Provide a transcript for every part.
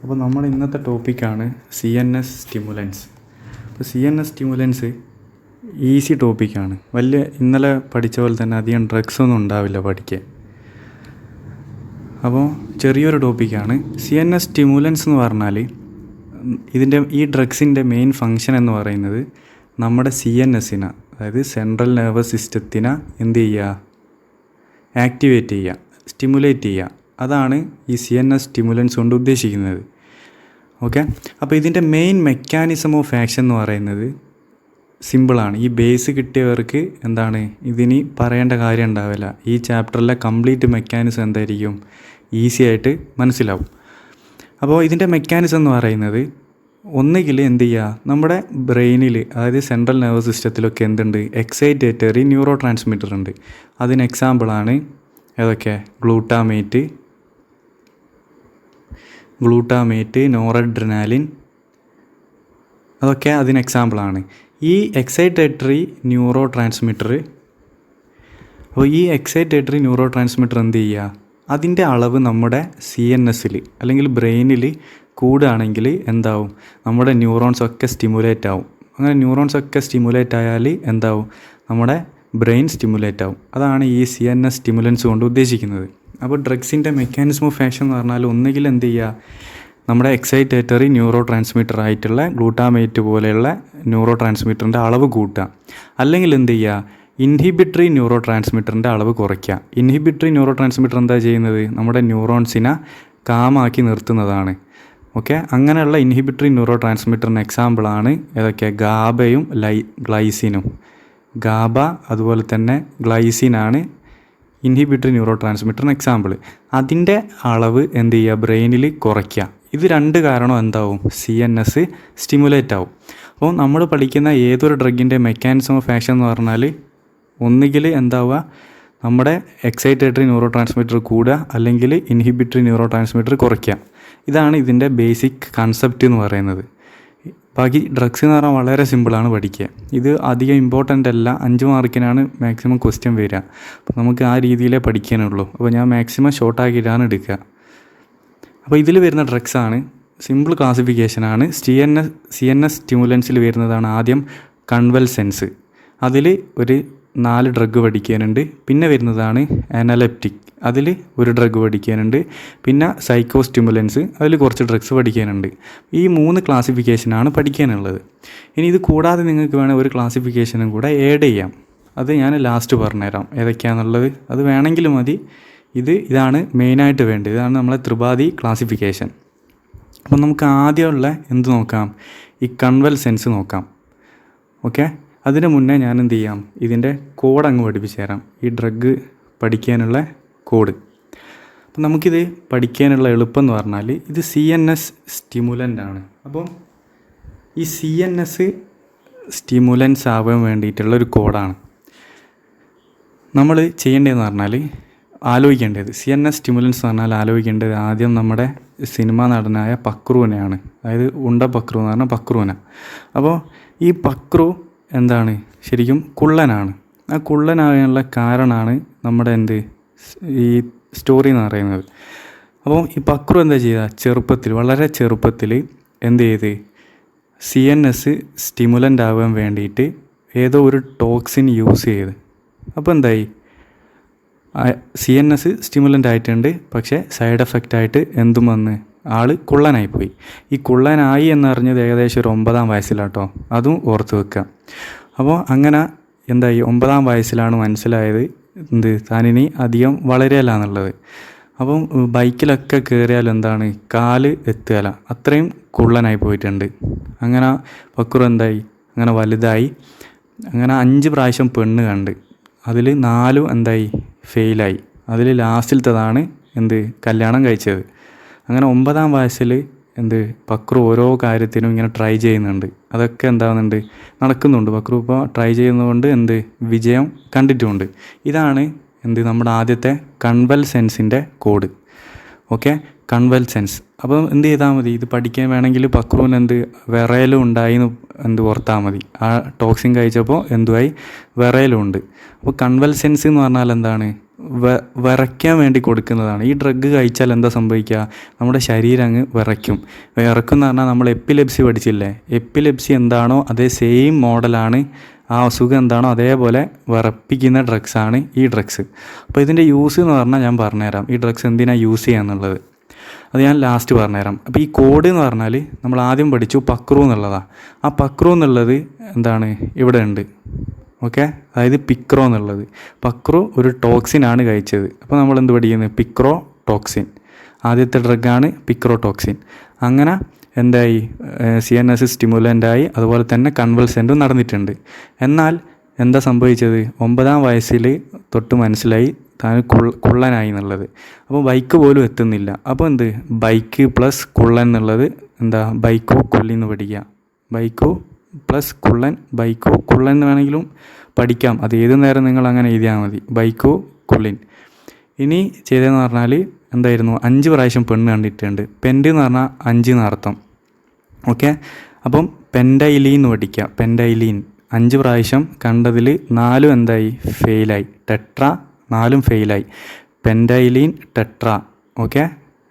അപ്പോൾ നമ്മുടെ ഇന്നത്തെ ടോപ്പിക്കാണ് CNS സ്റ്റിമുലൻസ്. അപ്പോൾ CNS സ്റ്റിമുലൻസ് ഈസി ടോപ്പിക്കാണ്. വലിയ ഇന്നലെ പഠിച്ച പോലെ തന്നെ അധികം ഡ്രഗ്സ് ഒന്നും ഉണ്ടാവില്ല പഠിക്കാൻ. അപ്പോൾ ചെറിയൊരു ടോപ്പിക്കാണ്. CNS സ്റ്റിമുലൻസ് എന്ന് പറഞ്ഞാൽ ഈ ഡ്രഗ്സിൻ്റെ മെയിൻ ഫങ്ഷൻ എന്ന് പറയുന്നത് നമ്മുടെ CNSനെ, അതായത് സെൻട്രൽ നെർവസ് സിസ്റ്റത്തിനെ എന്ത് ചെയ്യുക, ആക്ടിവേറ്റ് ചെയ്യുക, സ്റ്റിമുലേറ്റ് ചെയ്യുക. അതാണ് ഈ CNS സ്റ്റിമുലൻസ് കൊണ്ട് ഉദ്ദേശിക്കുന്നത്. ഓക്കെ, അപ്പോൾ ഇതിൻ്റെ മെയിൻ മെക്കാനിസം ഓഫ് ആക്ഷൻ എന്ന് പറയുന്നത് സിമ്പിളാണ്. ഈ ബേസ് കിട്ടിയവർക്ക് എന്താണ് ഇതിന് പറയേണ്ട കാര്യം ഉണ്ടാവില്ല. ഈ ചാപ്റ്ററിലെ കംപ്ലീറ്റ് മെക്കാനിസം എന്തായിരിക്കും, ഈസി ആയിട്ട് മനസ്സിലാവും. അപ്പോൾ ഇതിൻ്റെ മെക്കാനിസം എന്ന് പറയുന്നത് ഒന്നുകിൽ എന്ത് ചെയ്യുക, നമ്മുടെ ബ്രെയിനിൽ, അതായത് സെൻട്രൽ നെർവസ് സിസ്റ്റത്തിലൊക്കെ എന്തുണ്ട്, എക്സൈറ്റേറ്ററി ന്യൂറോ ട്രാൻസ്മിറ്റർ ഉണ്ട്. അതിന് എക്സാമ്പിളാണ് ഏതൊക്കെ, ഗ്ലൂട്ടാമേറ്റ്, നോറഡ്രിനാലിൻ, അതൊക്കെ അതിന് എക്സാമ്പിളാണ്. ഈ എക്സൈറ്റേറ്ററി ന്യൂറോ ട്രാൻസ്മിറ്റർ എന്ത് ചെയ്യുക, അതിൻ്റെ അളവ് നമ്മുടെ CNSൽ അല്ലെങ്കിൽ ബ്രെയിനിൽ കൂടുകയാണെങ്കിൽ എന്താവും, നമ്മുടെ ന്യൂറോൺസൊക്കെ സ്റ്റിമുലേറ്റ് ആവും. അങ്ങനെ ന്യൂറോൺസൊക്കെ സ്റ്റിമുലേറ്റ് ആയാൽ എന്താവും, നമ്മുടെ ബ്രെയിൻ സ്റ്റിമുലേറ്റ് ആവും. അതാണ് ഈ CNS സ്റ്റിമുലൻസ് കൊണ്ട് ഉദ്ദേശിക്കുന്നത്. അപ്പോൾ ഡ്രഗ്സിൻ്റെ മെക്കാനിസം ഓഫ് ആക്ഷൻ എന്ന് പറഞ്ഞാൽ ഒന്നുകിൽ എന്ത് ചെയ്യുക, നമ്മുടെ എക്സൈറ്റേറ്ററി ന്യൂറോ ട്രാൻസ്മിറ്റർ ആയിട്ടുള്ള ഗ്ലൂട്ടാമേറ്റ് പോലെയുള്ള ന്യൂറോ ട്രാൻസ്മിറ്ററിൻ്റെ അളവ് കൂട്ടുക, അല്ലെങ്കിൽ എന്ത് ചെയ്യുക, ഇൻഹിബിറ്ററി ന്യൂറോ ട്രാൻസ്മിറ്ററിൻ്റെ അളവ് കുറയ്ക്കുക. ഇൻഹിബിറ്ററി ന്യൂറോ ട്രാൻസ്മിറ്റർ എന്താ ചെയ്യുന്നത്, നമ്മുടെ ന്യൂറോൺസിനെ കാമാക്കി നിർത്തുന്നതാണ്. ഓക്കെ, അങ്ങനെയുള്ള ഇൻഹിബിറ്ററി ന്യൂറോ ട്രാൻസ്മിറ്ററിന് എക്സാമ്പിളാണ് ഏതൊക്കെ, ഗാബയും ഗ്ലൈസിനും. ഗാബ അതുപോലെ തന്നെ ഗ്ലൈസിനാണ് ഇൻഹിബിറ്ററി ന്യൂറോ ട്രാൻസ്മിറ്ററിന് എക്സാമ്പിൾ. അതിൻ്റെ അളവ് എന്ത് ചെയ്യുക, ബ്രെയിനിൽ കുറയ്ക്കുക. ഇത് രണ്ട് കാരണം എന്താവും, CNS സ്റ്റിമുലേറ്റ് ആവും. അപ്പോൾ നമ്മൾ പഠിക്കുന്ന ഏതൊരു ഡ്രഗിൻ്റെ മെക്കാനിസം ഓഫ് ആക്ഷൻ എന്ന് പറഞ്ഞാൽ ഒന്നുകിൽ എന്താവുക, നമ്മുടെ എക്സൈറ്റേറ്ററി ന്യൂറോ ട്രാൻസ്മിറ്റർ കൂടുക, അല്ലെങ്കിൽ ഇൻഹിബിറ്ററി ന്യൂറോ ട്രാൻസ്മിറ്റർ കുറയ്ക്കുക. ഇതാണ് ഇതിൻ്റെ ബേസിക് കൺസെപ്റ്റ് എന്ന് പറയുന്നത്. ബാക്കി ഡ്രഗ്സ് എന്ന് പറഞ്ഞാൽ വളരെ സിമ്പിളാണ് പഠിക്കുക. ഇത് അധികം ഇമ്പോർട്ടൻ്റ് അല്ല, 5 മാർക്കിനാണ് മാക്സിമം ക്വസ്റ്റ്യൻ വരിക. അപ്പോൾ നമുക്ക് ആ രീതിയിലേ പഠിക്കാനുള്ളൂ. അപ്പോൾ ഞാൻ മാക്സിമം ഷോർട്ടാക്കിയിട്ടാണ് എടുക്കുക. അപ്പോൾ ഇതിൽ വരുന്ന ഡ്രഗ്സാണ്, സിമ്പിൾ ക്ലാസിഫിക്കേഷനാണ്. CNS സ്റ്റിമുലൻസിൽ വരുന്നതാണ് ആദ്യം കൺവൽസൻസ്. അതിൽ ഒരു 4 ഡ്രഗ് പഠിക്കാനുണ്ട്. പിന്നെ വരുന്നതാണ് അനലെപ്റ്റിക്, അതിൽ ഒരു ഡ്രഗ് പഠിക്കാനുണ്ട്. പിന്നെ സൈക്കോ സ്റ്റിമുലൻസ്, അതിൽ കുറച്ച് ഡ്രഗ്സ് പഠിക്കാനുണ്ട്. ഈ 3 ക്ലാസിഫിക്കേഷനാണ് പഠിക്കാനുള്ളത്. ഇനി ഇത് കൂടാതെ നിങ്ങൾക്ക് വേണമെങ്കിൽ ഒരു ക്ലാസിഫിക്കേഷനും കൂടെ ആഡ് ചെയ്യാം. അത് ഞാൻ ലാസ്റ്റ് പറഞ്ഞുതരാം ഏതൊക്കെയാണെന്നുള്ളത്. അത് വേണമെങ്കിൽ മതി. ഇതാണ് മെയിനായിട്ട് വേണ്ടത്. ഇതാണ് നമ്മളെ ത്രിപാദി ക്ലാസിഫിക്കേഷൻ. അപ്പം നമുക്ക് ആദ്യമുള്ള എന്ത് നോക്കാം, ഈ കൺവൽസൻസ് നോക്കാം. ഓക്കെ, അതിന് മുന്നേ ഞാൻ എന്ത് ചെയ്യാം, ഇതിൻ്റെ കോഡ് അങ്ങ് പഠിപ്പിച്ചു തരാം, ഈ ഡ്രഗ് പഠിക്കാനുള്ള കോഡ്. അപ്പം നമുക്കിത് പഠിക്കാനുള്ള എളുപ്പം എന്ന് പറഞ്ഞാൽ ഇത് CNS സ്റ്റിമുലൻ്റ് ആണ്. അപ്പം ഈ CNS സ്റ്റിമുലൻസ് ആവാൻ വേണ്ടിയിട്ടുള്ള ഒരു കോഡാണ് നമ്മൾ ചെയ്യേണ്ടതെന്ന് പറഞ്ഞാൽ, ആലോചിക്കേണ്ടത് CNS സ്റ്റിമുലൻസ് എന്ന് പറഞ്ഞാൽ ആലോചിക്കേണ്ടത് ആദ്യം നമ്മുടെ സിനിമാ നടനായ പക്രുവിനെയാണ്. അതായത് ഉണ്ട പക്രു എന്ന് പറഞ്ഞാൽ പക്രുവിന. അപ്പോൾ ഈ പക്രു എന്താണ്, ശരിക്കും കുള്ളനാണ്. ആ കുള്ളനാകാനുള്ള കാരണമാണ് നമ്മുടെ ഈ സ്റ്റോറി എന്ന് പറയുന്നത്. അപ്പോൾ ഈ പക്രു എന്താ ചെയ്യുക, വളരെ ചെറുപ്പത്തിൽ എന്ത് ചെയ്ത് CNS സ്റ്റിമുലൻ്റ് ആവാൻ വേണ്ടിയിട്ട് ഏതോ ഒരു ടോക്സിൻ യൂസ് ചെയ്ത്, അപ്പോൾ എന്തായി, CNS സ്റ്റിമുലൻ്റ് ആയിട്ടുണ്ട്. പക്ഷേ സൈഡ് എഫക്റ്റ് ആയിട്ട് എന്തും വന്ന് ആൾ കുള്ളനായിപ്പോയി. ഈ കുള്ളനായി എന്നറിഞ്ഞത് ഏകദേശം ഒരു 9-ാം വയസ്സിലാട്ടോ, അതും ഓർത്ത് വെക്കുക. അപ്പോൾ അങ്ങനെ എന്തായി, 9-ാം വയസ്സിലാണ് മനസ്സിലായത് താനിനി അധികം വളരെയല്ല എന്നുള്ളത്. അപ്പം ബൈക്കിലൊക്കെ കയറിയാൽ എന്താണ്, കാല് എത്തുകയില്ല, അത്രയും കുള്ളനായി പോയിട്ടുണ്ട്. അങ്ങനെ പക്രു എന്തായി, അങ്ങനെ വലുതായി. അങ്ങനെ 5 പ്രാവശ്യം പെണ്ണ് കണ്ട്, അതിൽ 4 എന്തായി, ഫെയിലായി. അതിൽ ലാസ്റ്റിലത്തതാണ് കല്യാണം കഴിച്ചത്. അങ്ങനെ 9-ാം വയസ്സിൽ പക്രു ഓരോ കാര്യത്തിനും ഇങ്ങനെ ട്രൈ ചെയ്യുന്നുണ്ട്. അതൊക്കെ എന്താകുന്നുണ്ട്, നടക്കുന്നുണ്ട്. പക്രു ഇപ്പോൾ ട്രൈ ചെയ്യുന്നതുകൊണ്ട് വിജയം കണ്ടിട്ടുമുണ്ട്. ഇതാണ് നമ്മുടെ ആദ്യത്തെ കൺവൽസൻസിൻ്റെ കോഡ്. ഓക്കെ, കൺവൽസൻസ്. അപ്പോൾ എന്ത് ചെയ്താൽ മതി, ഇത് പഠിക്കാൻ വേണമെങ്കിൽ പക്രുവിന് വിറയലും ഉണ്ടായിന്ന് ഓർത്താൽ മതി. ആ ടോക്സിൻ കഴിച്ചപ്പോൾ എന്തുമായി, വിറയലും ഉണ്ട്. അപ്പോൾ കൺവൽസൻസ് എന്ന് പറഞ്ഞാൽ എന്താണ്, വിറയ്ക്കാൻ വേണ്ടി കൊടുക്കുന്നതാണ്. ഈ ഡ്രഗ് കഴിച്ചാൽ എന്താ സംഭവിക്കുക? നമ്മുടെ ശരീരം അങ്ങ് വിറയ്ക്കും. വിറക്കും എന്ന് പറഞ്ഞാൽ നമ്മൾ എപ്പിലെപ്സി പഠിച്ചില്ലേ? എപ്പിലെപ്സി എന്താണോ അതേ സെയിം മോഡലാണ്, ആ അസുഖം എന്താണോ അതേപോലെ വിറപ്പിക്കുന്ന ഡ്രഗ്സാണ് ഈ ഡ്രഗ്സ്. അപ്പോൾ ഇതിൻ്റെ യൂസ് എന്ന് പറഞ്ഞാൽ ഞാൻ പറഞ്ഞുതരാം, ഈ ഡ്രഗ്സ് എന്തിനാണ് യൂസ് ചെയ്യാന്നുള്ളത്. അത് ഞാൻ ലാസ്റ്റ് പറഞ്ഞുതരാം. അപ്പോൾ ഈ കോഡ് എന്ന് പറഞ്ഞാൽ നമ്മൾ ആദ്യം പഠിച്ചു പക്രു എന്നുള്ളതാണ്. ആ പക്രു എന്നുള്ളത് എന്താണ് ഇവിടെ ഉണ്ട്. ഓക്കെ, അതായത് പിക്രോ എന്നുള്ളത്. പക്രു ഒരു ടോക്സിനാണ് കഴിച്ചത്. അപ്പോൾ നമ്മൾ എന്ത് പഠിക്കുന്നത്? പിക്രോ ടോക്സിൻ. ആദ്യത്തെ ഡ്രഗാണ് പിക്രോ ടോക്സിൻ. അങ്ങനെ എന്തായി? CNS സ്റ്റിമുലൻ്റായി, അതുപോലെ തന്നെ കൺവൾസൻറ്റും നടന്നിട്ടുണ്ട്. എന്നാൽ എന്താ സംഭവിച്ചത്? 9ാം വയസ്സിൽ തൊട്ട് മനസ്സിലായി താൻ കുള്ളനായി എന്നുള്ളത്. അപ്പോൾ ബൈക്ക് പോലും എത്തുന്നില്ല. അപ്പോൾ എന്ത്? ബൈക്ക് പ്ലസ് കുള്ളൻ എന്നുള്ളത് എന്താ? ബൈക്കോ കുള്ളിന്ന് പഠിക്കുക. ബൈക്കോ പ്ലസ് കുള്ളൻ, ബൈക്കോ കുള്ളൻ എന്ന് വേണമെങ്കിലും പഠിക്കാം. അത് ഏത് നേരം നിങ്ങൾ അങ്ങനെ എഴുതിയാൽ മതി, ബൈക്കോ കുള്ളിൻ. ഇനി ചെയ്തതെന്ന് പറഞ്ഞാൽ എന്തായിരുന്നു? 5 പ്രാവശ്യം പെണ്ണ് കണ്ടിട്ടുണ്ട്. പെൻഡ് എന്ന് പറഞ്ഞാൽ 5 എന്നർത്ഥം. ഓക്കെ, അപ്പം പെൻഡൈലീൻ എന്ന് പഠിക്കുക. പെൻഡൈലീൻ 5 പ്രാവശ്യം കണ്ടതിൽ 4 എന്തായി? ഫെയിലായി. ടെട്ര 4 ഫെയിലായി. പെൻഡൈലീൻ ടെട്ര. ഓക്കെ,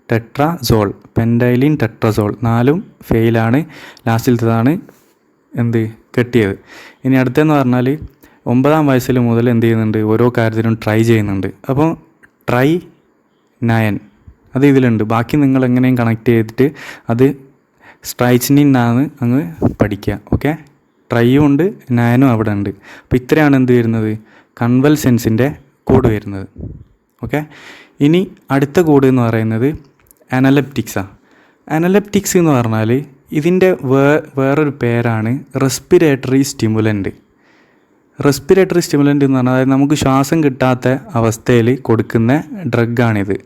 ടെട്രാസോൾ, പെൻഡൈലീൻ ടെട്രാസോൾ 4 ഫെയിലാണ്. ലാസ്റ്റിലത്തേതാണ് എന്ത്? കെട്ടിയത്. ഇനി അടുത്തെന്ന് പറഞ്ഞാൽ 9ാം വയസ്സിൽ മുതൽ എന്ത് ചെയ്യുന്നുണ്ട്? ഓരോ കാര്യത്തിനും ട്രൈ ചെയ്യുന്നുണ്ട്. അപ്പോൾ ട്രൈ 9 അത് ഇതിലുണ്ട്. ബാക്കി നിങ്ങൾ എങ്ങനെയും കണക്ട് ചെയ്തിട്ട് അത് സ്ട്രൈച്ച്നിന്നാണ് അങ്ങ് പഠിക്കുക. ഓക്കെ, ട്രൈയും ഉണ്ട്, 9ഉം അവിടെ ഉണ്ട്. അപ്പോൾ ഇത്രയാണ് എന്ത് വരുന്നത്? കൺവൾസൻസിൻ്റെ കോഡ് വരുന്നത്. ഓക്കെ, ഇനി അടുത്ത കോഡ് എന്ന് പറയുന്നത് അനലെപ്റ്റിക്സാണ്. അനലെപ്റ്റിക്സ് എന്ന് പറഞ്ഞാൽ ഇതിൻ്റെ വേറൊരു പേരാണ് റെസ്പിറേറ്ററി സ്റ്റിമുലൻ്റ്. റെസ്പിറേറ്ററി സ്റ്റിമുലൻ്റ് എന്ന് പറഞ്ഞാൽ നമുക്ക് ശ്വാസം കിട്ടാത്ത അവസ്ഥയിൽ കൊടുക്കുന്ന ഡ്രഗാണിത്.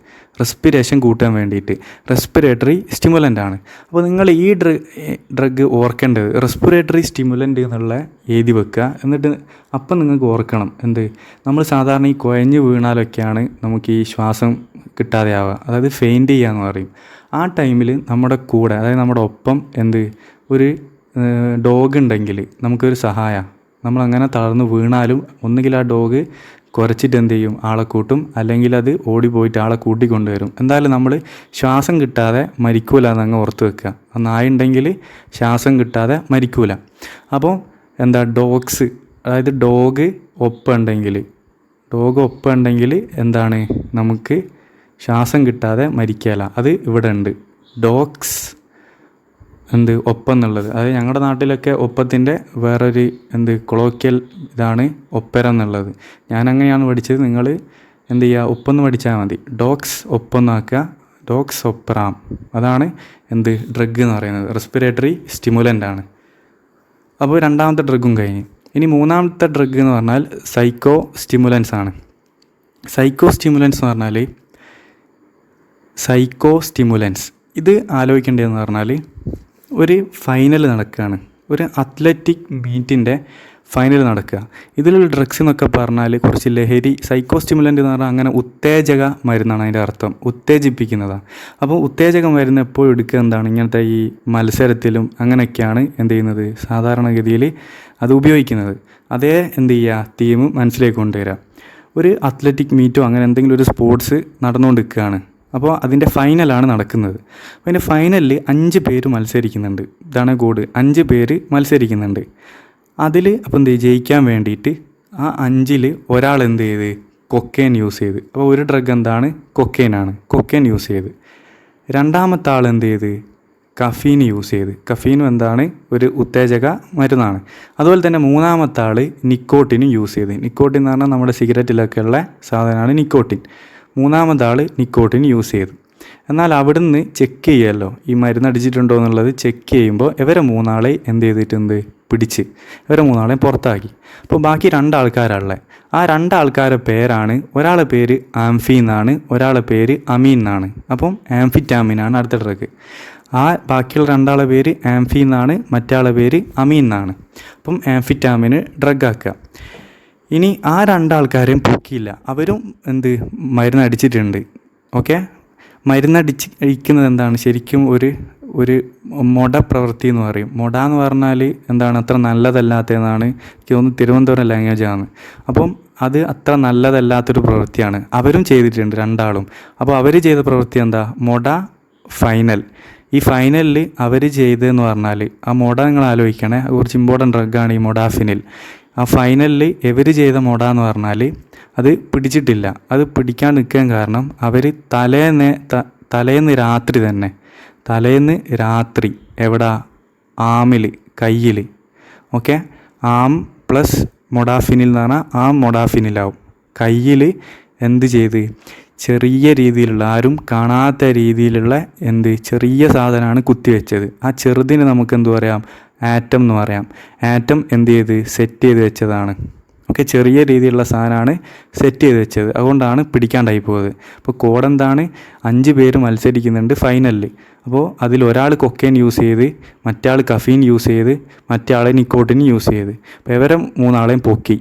റെസ്പിറേഷൻ കൂട്ടാൻ വേണ്ടിയിട്ട് റെസ്പിറേറ്ററി സ്റ്റിമുലൻ്റ് ആണ്. അപ്പോൾ നിങ്ങൾ ഈ ഡ്രഗ് ഓർക്കേണ്ടത് റെസ്പിറേറ്ററി സ്റ്റിമുലൻ്റ് എന്നുള്ള എഴുതി വെക്കുക. എന്നിട്ട് അപ്പം നിങ്ങൾക്ക് ഓർക്കണം എന്ത്? നമ്മൾ സാധാരണ ഈ കുഴഞ്ഞ് വീണാലൊക്കെയാണ് നമുക്ക് ഈ ശ്വാസം കിട്ടാതെ ആവുക, അതായത് ഫെയിൻറ്റ് ചെയ്യാന്ന് പറയും. ആ ടൈമിൽ നമ്മുടെ കൂടെ, അതായത് നമ്മുടെ ഒപ്പം എന്ത്? ഒരു ഡോഗ് ഉണ്ടെങ്കിൽ നമുക്കൊരു സഹായം. നമ്മളങ്ങനെ തളർന്ന് വീണാലും ഒന്നുകിൽ ആ ഡോഗ് കുരച്ചിട്ട് എന്ത് ചെയ്യും? ആളെ കൂട്ടും, അല്ലെങ്കിൽ അത് ഓടിപ്പോയിട്ട് ആളെ കൂട്ടിക്കൊണ്ടുവരും. എന്തായാലും നമ്മൾ ശ്വാസം കിട്ടാതെ മരിക്കൂല എന്നങ്ങ് ഓർത്ത് വെക്കുക. ആ നായ ഉണ്ടെങ്കിൽ ശ്വാസം കിട്ടാതെ മരിക്കൂല. അപ്പോൾ എന്താ? ഡോഗ്സ്, അതായത് ഡോഗ് ഒപ്പം ഉണ്ടെങ്കിൽ എന്താണ്? നമുക്ക് ശ്വാസം കിട്ടാതെ മരിക്കുകയില്ല. അത് ഇവിടെ ഉണ്ട്, ഡോഗ്സ് എന്ത്? ഒപ്പം എന്നുള്ളത്. അതായത് ഞങ്ങളുടെ നാട്ടിലൊക്കെ ഒപ്പത്തിൻ്റെ വേറൊരു കൊളോക്കിയൽ ഇതാണ് ഒപ്പര എന്നുള്ളത്. ഞാനങ്ങനെയാണ് പഠിച്ചത്. നിങ്ങൾ എന്ത് ചെയ്യുക? ഒപ്പൊന്ന് പഠിച്ചാൽ മതി. ഡോഗ്സ് ഒപ്പൊന്നാക്കുക, ഡോഗ്സ് ഒപ്പറാം. അതാണ് ഡ്രഗ് എന്ന് പറയുന്നത്. റെസ്പിറേറ്ററി സ്റ്റിമുലൻ്റ് ആണ്. അപ്പോൾ 2ാമത്തെ ഡ്രഗും കഴിഞ്ഞ്. ഇനി 3ാമത്തെ ഡ്രഗ് എന്ന് പറഞ്ഞാൽ സൈക്കോ സ്റ്റിമുലൻസ് ആണ്. സൈക്കോ സ്റ്റിമുലൻസ് എന്ന് പറഞ്ഞാൽ ഇത് ആലോചിക്കേണ്ടതെന്ന് പറഞ്ഞാൽ ഒരു ഫൈനൽ നടക്കുകയാണ്, ഒരു അത്ലറ്റിക് മീറ്റിൻ്റെ ഫൈനൽ നടക്കുക. ഇതിലുള്ള ഡ്രഗ്സ് എന്നൊക്കെ പറഞ്ഞാൽ കുറച്ച് ലഹരി. സൈക്കോ സ്റ്റിമുലൻ്റ് എന്ന് പറഞ്ഞാൽ അങ്ങനെ ഉത്തേജക മരുന്നാണ് അതിൻ്റെ അർത്ഥം, ഉത്തേജിപ്പിക്കുന്നതാണ്. അപ്പോൾ ഉത്തേജക മരുന്ന് എപ്പോഴും എടുക്കുക എന്താണ്? ഇങ്ങനത്തെ ഈ മത്സരത്തിലും അങ്ങനെയൊക്കെയാണ് എന്ത് ചെയ്യുന്നത്? സാധാരണഗതിയിൽ അത് ഉപയോഗിക്കുന്നത്. അതേ തീം മനസ്സിലേക്ക് കൊണ്ടുവരിക. ഒരു അത്ലറ്റിക് മീറ്റോ അങ്ങനെ എന്തെങ്കിലും ഒരു സ്പോർട്സ് നടന്നുകൊണ്ടിരിക്കുകയാണ്. അപ്പോൾ അതിൻ്റെ ഫൈനലാണ് നടക്കുന്നത്. അപ്പോൾ അതിൻ്റെ ഫൈനലിൽ 5 പേര് മത്സരിക്കുന്നുണ്ട്. ഇതാണ് കോഡ്. 5 പേര് മത്സരിക്കുന്നുണ്ട്. അതിൽ അപ്പോൾ ജയിക്കാൻ വേണ്ടിയിട്ട് ആ 5ൽ ഒരാൾ കൊക്കൈൻ യൂസ് ചെയ്ത്. അപ്പോൾ ഒരു ഡ്രഗ് എന്താണ്? കൊക്കൈനാണ്. കൊക്കൈൻ യൂസ് ചെയ്ത്. 2ാമത്തെ ആൾ കഫീൻ യൂസ് ചെയ്ത്. കഫീനും എന്താണ്? ഒരു ഉത്തേജക മരുന്നാണ്. അതുപോലെ തന്നെ 3ാമത്തെ ആൾ നിക്കോട്ടിനും യൂസ് ചെയ്ത്. നിക്കോട്ടിൻ എന്ന് പറഞ്ഞാൽ നമ്മുടെ സിഗരറ്റിലൊക്കെ ഉള്ള സാധനമാണ് നിക്കോട്ടിൻ. 3ാമത്തെ ആൾ നിക്കോട്ടിൻ യൂസ് ചെയ്തു. എന്നാൽ അവിടുന്ന് ചെക്ക് ചെയ്യുമല്ലോ ഈ മരുന്ന് അടിച്ചിട്ടുണ്ടോ എന്നുള്ളത്. ചെക്ക് ചെയ്യുമ്പോൾ ഇവരെ 3 ആളെ പിടിച്ച് ഇവരെ 3 ആളെയും പുറത്താക്കി. അപ്പോൾ ബാക്കി 2 ആൾക്കാരുള്ളത്. ആ 2 ആൾക്കാരുടെ പേരാണ്, ഒരാളുടെ പേര് ആംഫി എന്നാണ്, ഒരാളുടെ പേര് അമീൻ എന്നാണ്. അപ്പം ആംഫിറ്റാമിനാണ് അടുത്ത ഡ്രഗ്. ആ ബാക്കിയുള്ള 2 ആളുടെ പേര് ആംഫി എന്നാണ്, മറ്റേ ആളുടെ പേര് അമീൻ എന്നാണ്. അപ്പം ആംഫിറ്റാമിന് ഡ്രഗ് ആക്കുക. ഇനി ആ 2 ആൾക്കാരെയും പൊക്കിയില്ല. അവരും മരുന്ന് അടിച്ചിട്ടുണ്ട്. ഓക്കെ, മരുന്നടിക്കുന്നത് എന്താണ്? ശരിക്കും ഒരു മൊട പ്രവൃത്തി എന്ന് പറയും. മൊട എന്ന് പറഞ്ഞാൽ എന്താണ്? അത്ര നല്ലതല്ലാത്തതെന്നാണ് എനിക്ക് തോന്നുന്നു. തിരുവനന്തപുരം ലാംഗ്വേജാണ്. അപ്പം അത് അത്ര നല്ലതല്ലാത്തൊരു പ്രവൃത്തിയാണ്. അവരും ചെയ്തിട്ടുണ്ട് രണ്ടാളും. അപ്പോൾ അവർ ചെയ്ത പ്രവൃത്തി എന്താ? മൊഡ ഫൈനൽ. ഈ ഫൈനലിൽ അവർ ചെയ്തതെന്ന് പറഞ്ഞാൽ ആ മൊഡ നിങ്ങൾ ആലോചിക്കണേ, കുറച്ച് ഇമ്പോർട്ടൻ്റ് ഡ്രഗാണ് ഈ മൊഡാഫിനിൽ. ആ ഫൈനലിൽ ഇവർ ചെയ്ത മൊഡ എന്ന് പറഞ്ഞാൽ അത് പിടിച്ചിട്ടില്ല. അത് പിടിക്കാൻ നിൽക്കാൻ കാരണം അവർ തലേന്ന് രാത്രി എവിടെ? ആമിൽ, കയ്യിൽ. ഓക്കെ, ആം പ്ലസ് മൊഡാഫിനിൽ എന്ന് പറഞ്ഞാൽ ആം മൊഡാഫിനിലാവും. കയ്യിൽ എന്ത് ചെയ്ത്? ചെറിയ രീതിയിലുള്ള, ആരും കാണാത്ത രീതിയിലുള്ള ചെറിയ സാധനമാണ് കുത്തിവെച്ചത്. ആ ചെറുതിന് നമുക്ക് എന്ത് പറയാം? ആറ്റം എന്ന് പറയാം. ആറ്റം എന്ത് ചെയ്ത്? സെറ്റ് ചെയ്ത് വെച്ചതാണ്. ഓക്കെ, ചെറിയ രീതിയിലുള്ള സാധനമാണ് സെറ്റ് ചെയ്ത് വെച്ചത്. അതുകൊണ്ടാണ് പിടിക്കാണ്ടായി പോയത്. അപ്പോൾ കോഡ് എന്താണ്? 5 പേര് മത്സരിക്കുന്നുണ്ട് ഫൈനലിൽ. അപ്പോൾ അതിൽ ഒരാൾ കൊക്കൈൻ യൂസ് ചെയ്ത്, മറ്റേ ആൾ കഫീൻ യൂസ് ചെയ്ത്, മറ്റേ ആൾ നിക്കോട്ടിൻ യൂസ് ചെയ്ത്. അപ്പോൾ ഇവരെ 3 ആളെയും പൊക്കി.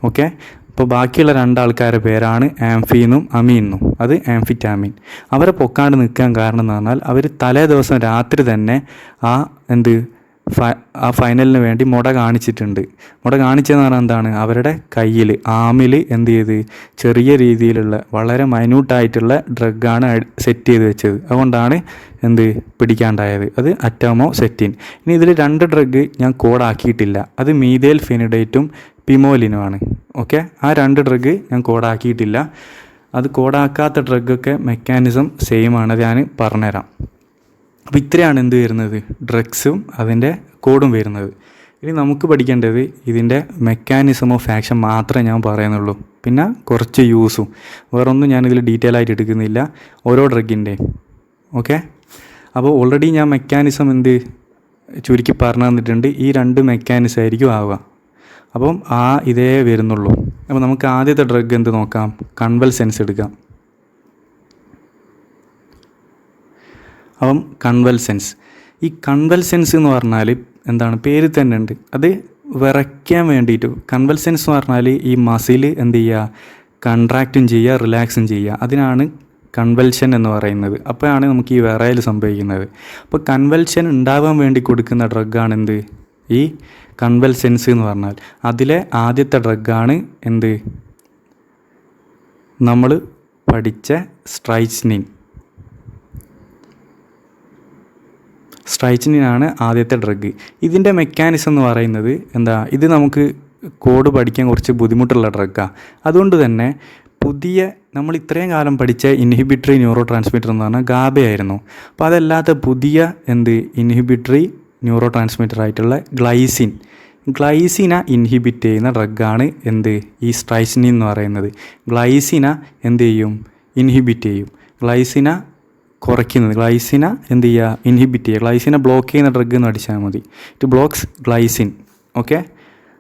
ഓക്കെ, അപ്പോൾ ബാക്കിയുള്ള 2 ആൾക്കാരുടെ പേരാണ് ആംഫിന്നും അമീനും. അത് ആംഫിറ്റാമിൻ. അവരെ പൊക്കാണ്ട് നിൽക്കാൻ കാരണം എന്ന് പറഞ്ഞാൽ അവർ തലേ ദിവസം രാത്രി തന്നെ ആ ഫൈനലിന് വേണ്ടി മുട കാണിച്ചിട്ടുണ്ട്. മുട കാണിച്ചതെന്ന് പറഞ്ഞാൽ എന്താണ്? അവരുടെ കയ്യിൽ, ആമിൽ എന്ത് ചെയ്ത്? ചെറിയ രീതിയിലുള്ള, വളരെ മൈന്യൂട്ടായിട്ടുള്ള ഡ്രഗാണ് സെറ്റ് ചെയ്ത് വെച്ചത്. അതുകൊണ്ടാണ് പിടിക്കാണ്ടായത്. അത് അറ്റോമോസെറ്റിൻ. ഇനി ഇതിൽ 2 ഡ്രഗ് ഞാൻ കോഡാക്കിയിട്ടില്ല. അത് മീഥൈൽ ഫെനിഡേറ്റും പിമോലിനുമാണ്. ഓക്കെ, ആ 2 ഡ്രഗ് ഞാൻ കോഡാക്കിയിട്ടില്ല. അത് കോഡാക്കാത്ത ഡ്രഗൊക്കെ മെക്കാനിസം സെയിം ആണ്, അത് ഞാൻ പറഞ്ഞുതരാം. അപ്പോൾ ഇത്രയാണ് വരുന്നത്? ഡ്രഗ്സും അതിൻ്റെ കോഡും വരുന്നത്. ഇനി നമുക്ക് പഠിക്കേണ്ടത് ഇതിൻ്റെ മെക്കാനിസം ഓഫ് ആക്ഷൻ മാത്രമേ ഞാൻ പറയുന്നുള്ളൂ. പിന്നെ കുറച്ച് യൂസും, വേറൊന്നും ഞാനിതിൽ ഡീറ്റെയിൽ ആയിട്ട് എടുക്കുന്നില്ല ഓരോ ഡ്രഗിൻ്റെ. ഓക്കെ, അപ്പോൾ ഓൾറെഡി ഞാൻ മെക്കാനിസം ചുരുക്കി പറഞ്ഞു തന്നിട്ടുണ്ട്. ഈ 2 മെക്കാനിസം ആയിരിക്കും ആവുക. അപ്പം ഇതേ വരുന്നുള്ളൂ. അപ്പോൾ നമുക്ക് ആദ്യത്തെ ഡ്രഗ് നോക്കാം? കൺവൽസൻസ് എടുക്കാം. അപ്പം കൺവൽസൻസ്, ഈ കൺവൽസൻസ് എന്ന് പറഞ്ഞാൽ എന്താണ്? പേര് തന്നെ ഉണ്ട്, അത് വിറയ്ക്കാൻ വേണ്ടിയിട്ട്. കൺവൽസൻസ് എന്ന് പറഞ്ഞാൽ ഈ മസിൽ കൺട്രാക്റ്റും ചെയ്യുക, റിലാക്സും ചെയ്യുക. അതിനാണ് കൺവൽഷൻ എന്ന് പറയുന്നത്. അപ്പോഴാണ് നമുക്ക് ഈ വിറയൽ സംഭവിക്കുന്നത്. അപ്പോൾ കൺവൽഷൻ ഉണ്ടാവാൻ വേണ്ടി കൊടുക്കുന്ന ഡ്രഗാണ് ഈ കൺവൽസൻസ് എന്ന് പറഞ്ഞാൽ. അതിലെ ആദ്യത്തെ ഡ്രഗാണ് നമ്മൾ പഠിച്ച സ്ട്രൈച്ചിനാണ് ആദ്യത്തെ ഡ്രഗ്. ഇതിൻ്റെ മെക്കാനിസം എന്ന് പറയുന്നത് ഇത് നമുക്ക് കോഡ് പഠിക്കാൻ കുറച്ച് ബുദ്ധിമുട്ടുള്ള ഡ്രഗാണ്. അതുകൊണ്ട് തന്നെ നമ്മൾ ഇത്രയും കാലം പഠിച്ച ഇൻഹിബിറ്ററി ന്യൂറോ ട്രാൻസ്മിറ്റർ എന്ന് പറഞ്ഞാൽ ഗാബയായിരുന്നു. അപ്പോൾ അതല്ലാത്ത പുതിയ ഇൻഹിബിറ്ററി ന്യൂറോ ട്രാൻസ്മിറ്റർ ആയിട്ടുള്ള ഗ്ലൈസിനെ ഇൻഹിബിറ്റ് ചെയ്യുന്ന ഡ്രഗാണ് ഈ സ്ട്രൈച്ചിനിൻ എന്ന് പറയുന്നത്. ഗ്ലൈസിനെ ഇൻഹിബിറ്റ് ചെയ്യും. ഗ്ലൈസിനെ കുറയ്ക്കുന്നത്, ഗ്ലൈസിനെ ഇൻഹിബിറ്റ് ചെയ്യുക. ഗ്ലൈസിനെ ബ്ലോക്ക് ചെയ്യുന്ന ഡ്രഗ് എന്ന് അടിച്ചാൽ മതി. It blocks glycine. ഓക്കെ,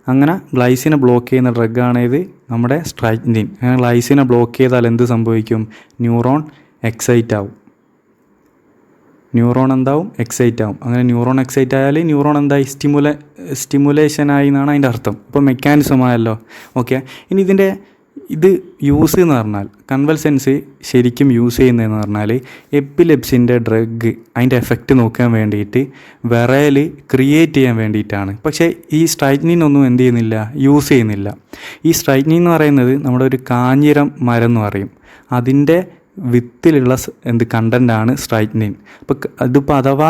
അങ്ങനെ ഗ്ലൈസിനെ ബ്ലോക്ക് ചെയ്യുന്ന ഡ്രഗാണ് നമ്മുടെ സ്ട്രൈച്ചിനിൻ. അങ്ങനെ ഗ്ലൈസിനെ ബ്ലോക്ക് ചെയ്താൽ എന്ത് സംഭവിക്കും? ന്യൂറോൺ എക്സൈറ്റ് ആവും. എക്സൈറ്റ് ആവും. അങ്ങനെ ന്യൂറോൺ എക്സൈറ്റ് ആയാൽ ന്യൂറോൺ സ്റ്റിമുലേഷനായി എന്നാണ് അതിൻ്റെ അർത്ഥം. അപ്പോൾ മെക്കാനിസം ആയല്ലോ. ഓക്കെ, ഇനി ഇത് യൂസ് എന്ന് പറഞ്ഞാൽ, കൺവൽസൻസ് ശരിക്കും യൂസ് ചെയ്യുന്നതെന്ന് പറഞ്ഞാൽ എപ്പിലെപ്സിൻ്റെ ഡ്രഗ് അതിൻ്റെ എഫക്റ്റ് നോക്കാൻ വേണ്ടിയിട്ട്, വിറയൽ ക്രിയേറ്റ് ചെയ്യാൻ വേണ്ടിയിട്ടാണ്. പക്ഷേ ഈ സ്ട്രൈറ്റ്നിൻ ഒന്നും യൂസ് ചെയ്യുന്നില്ല. ഈ സ്ട്രൈറ്റ്നിൻ എന്ന് പറയുന്നത് നമ്മുടെ ഒരു കാഞ്ഞിരം മരം എന്ന് പറയും. അതിൻ്റെ വിത്തിലുള്ള കണ്ടൻ്റാണ് സ്ട്രൈറ്റ്നിൻ. അപ്പോൾ അതിപ്പോൾ അഥവാ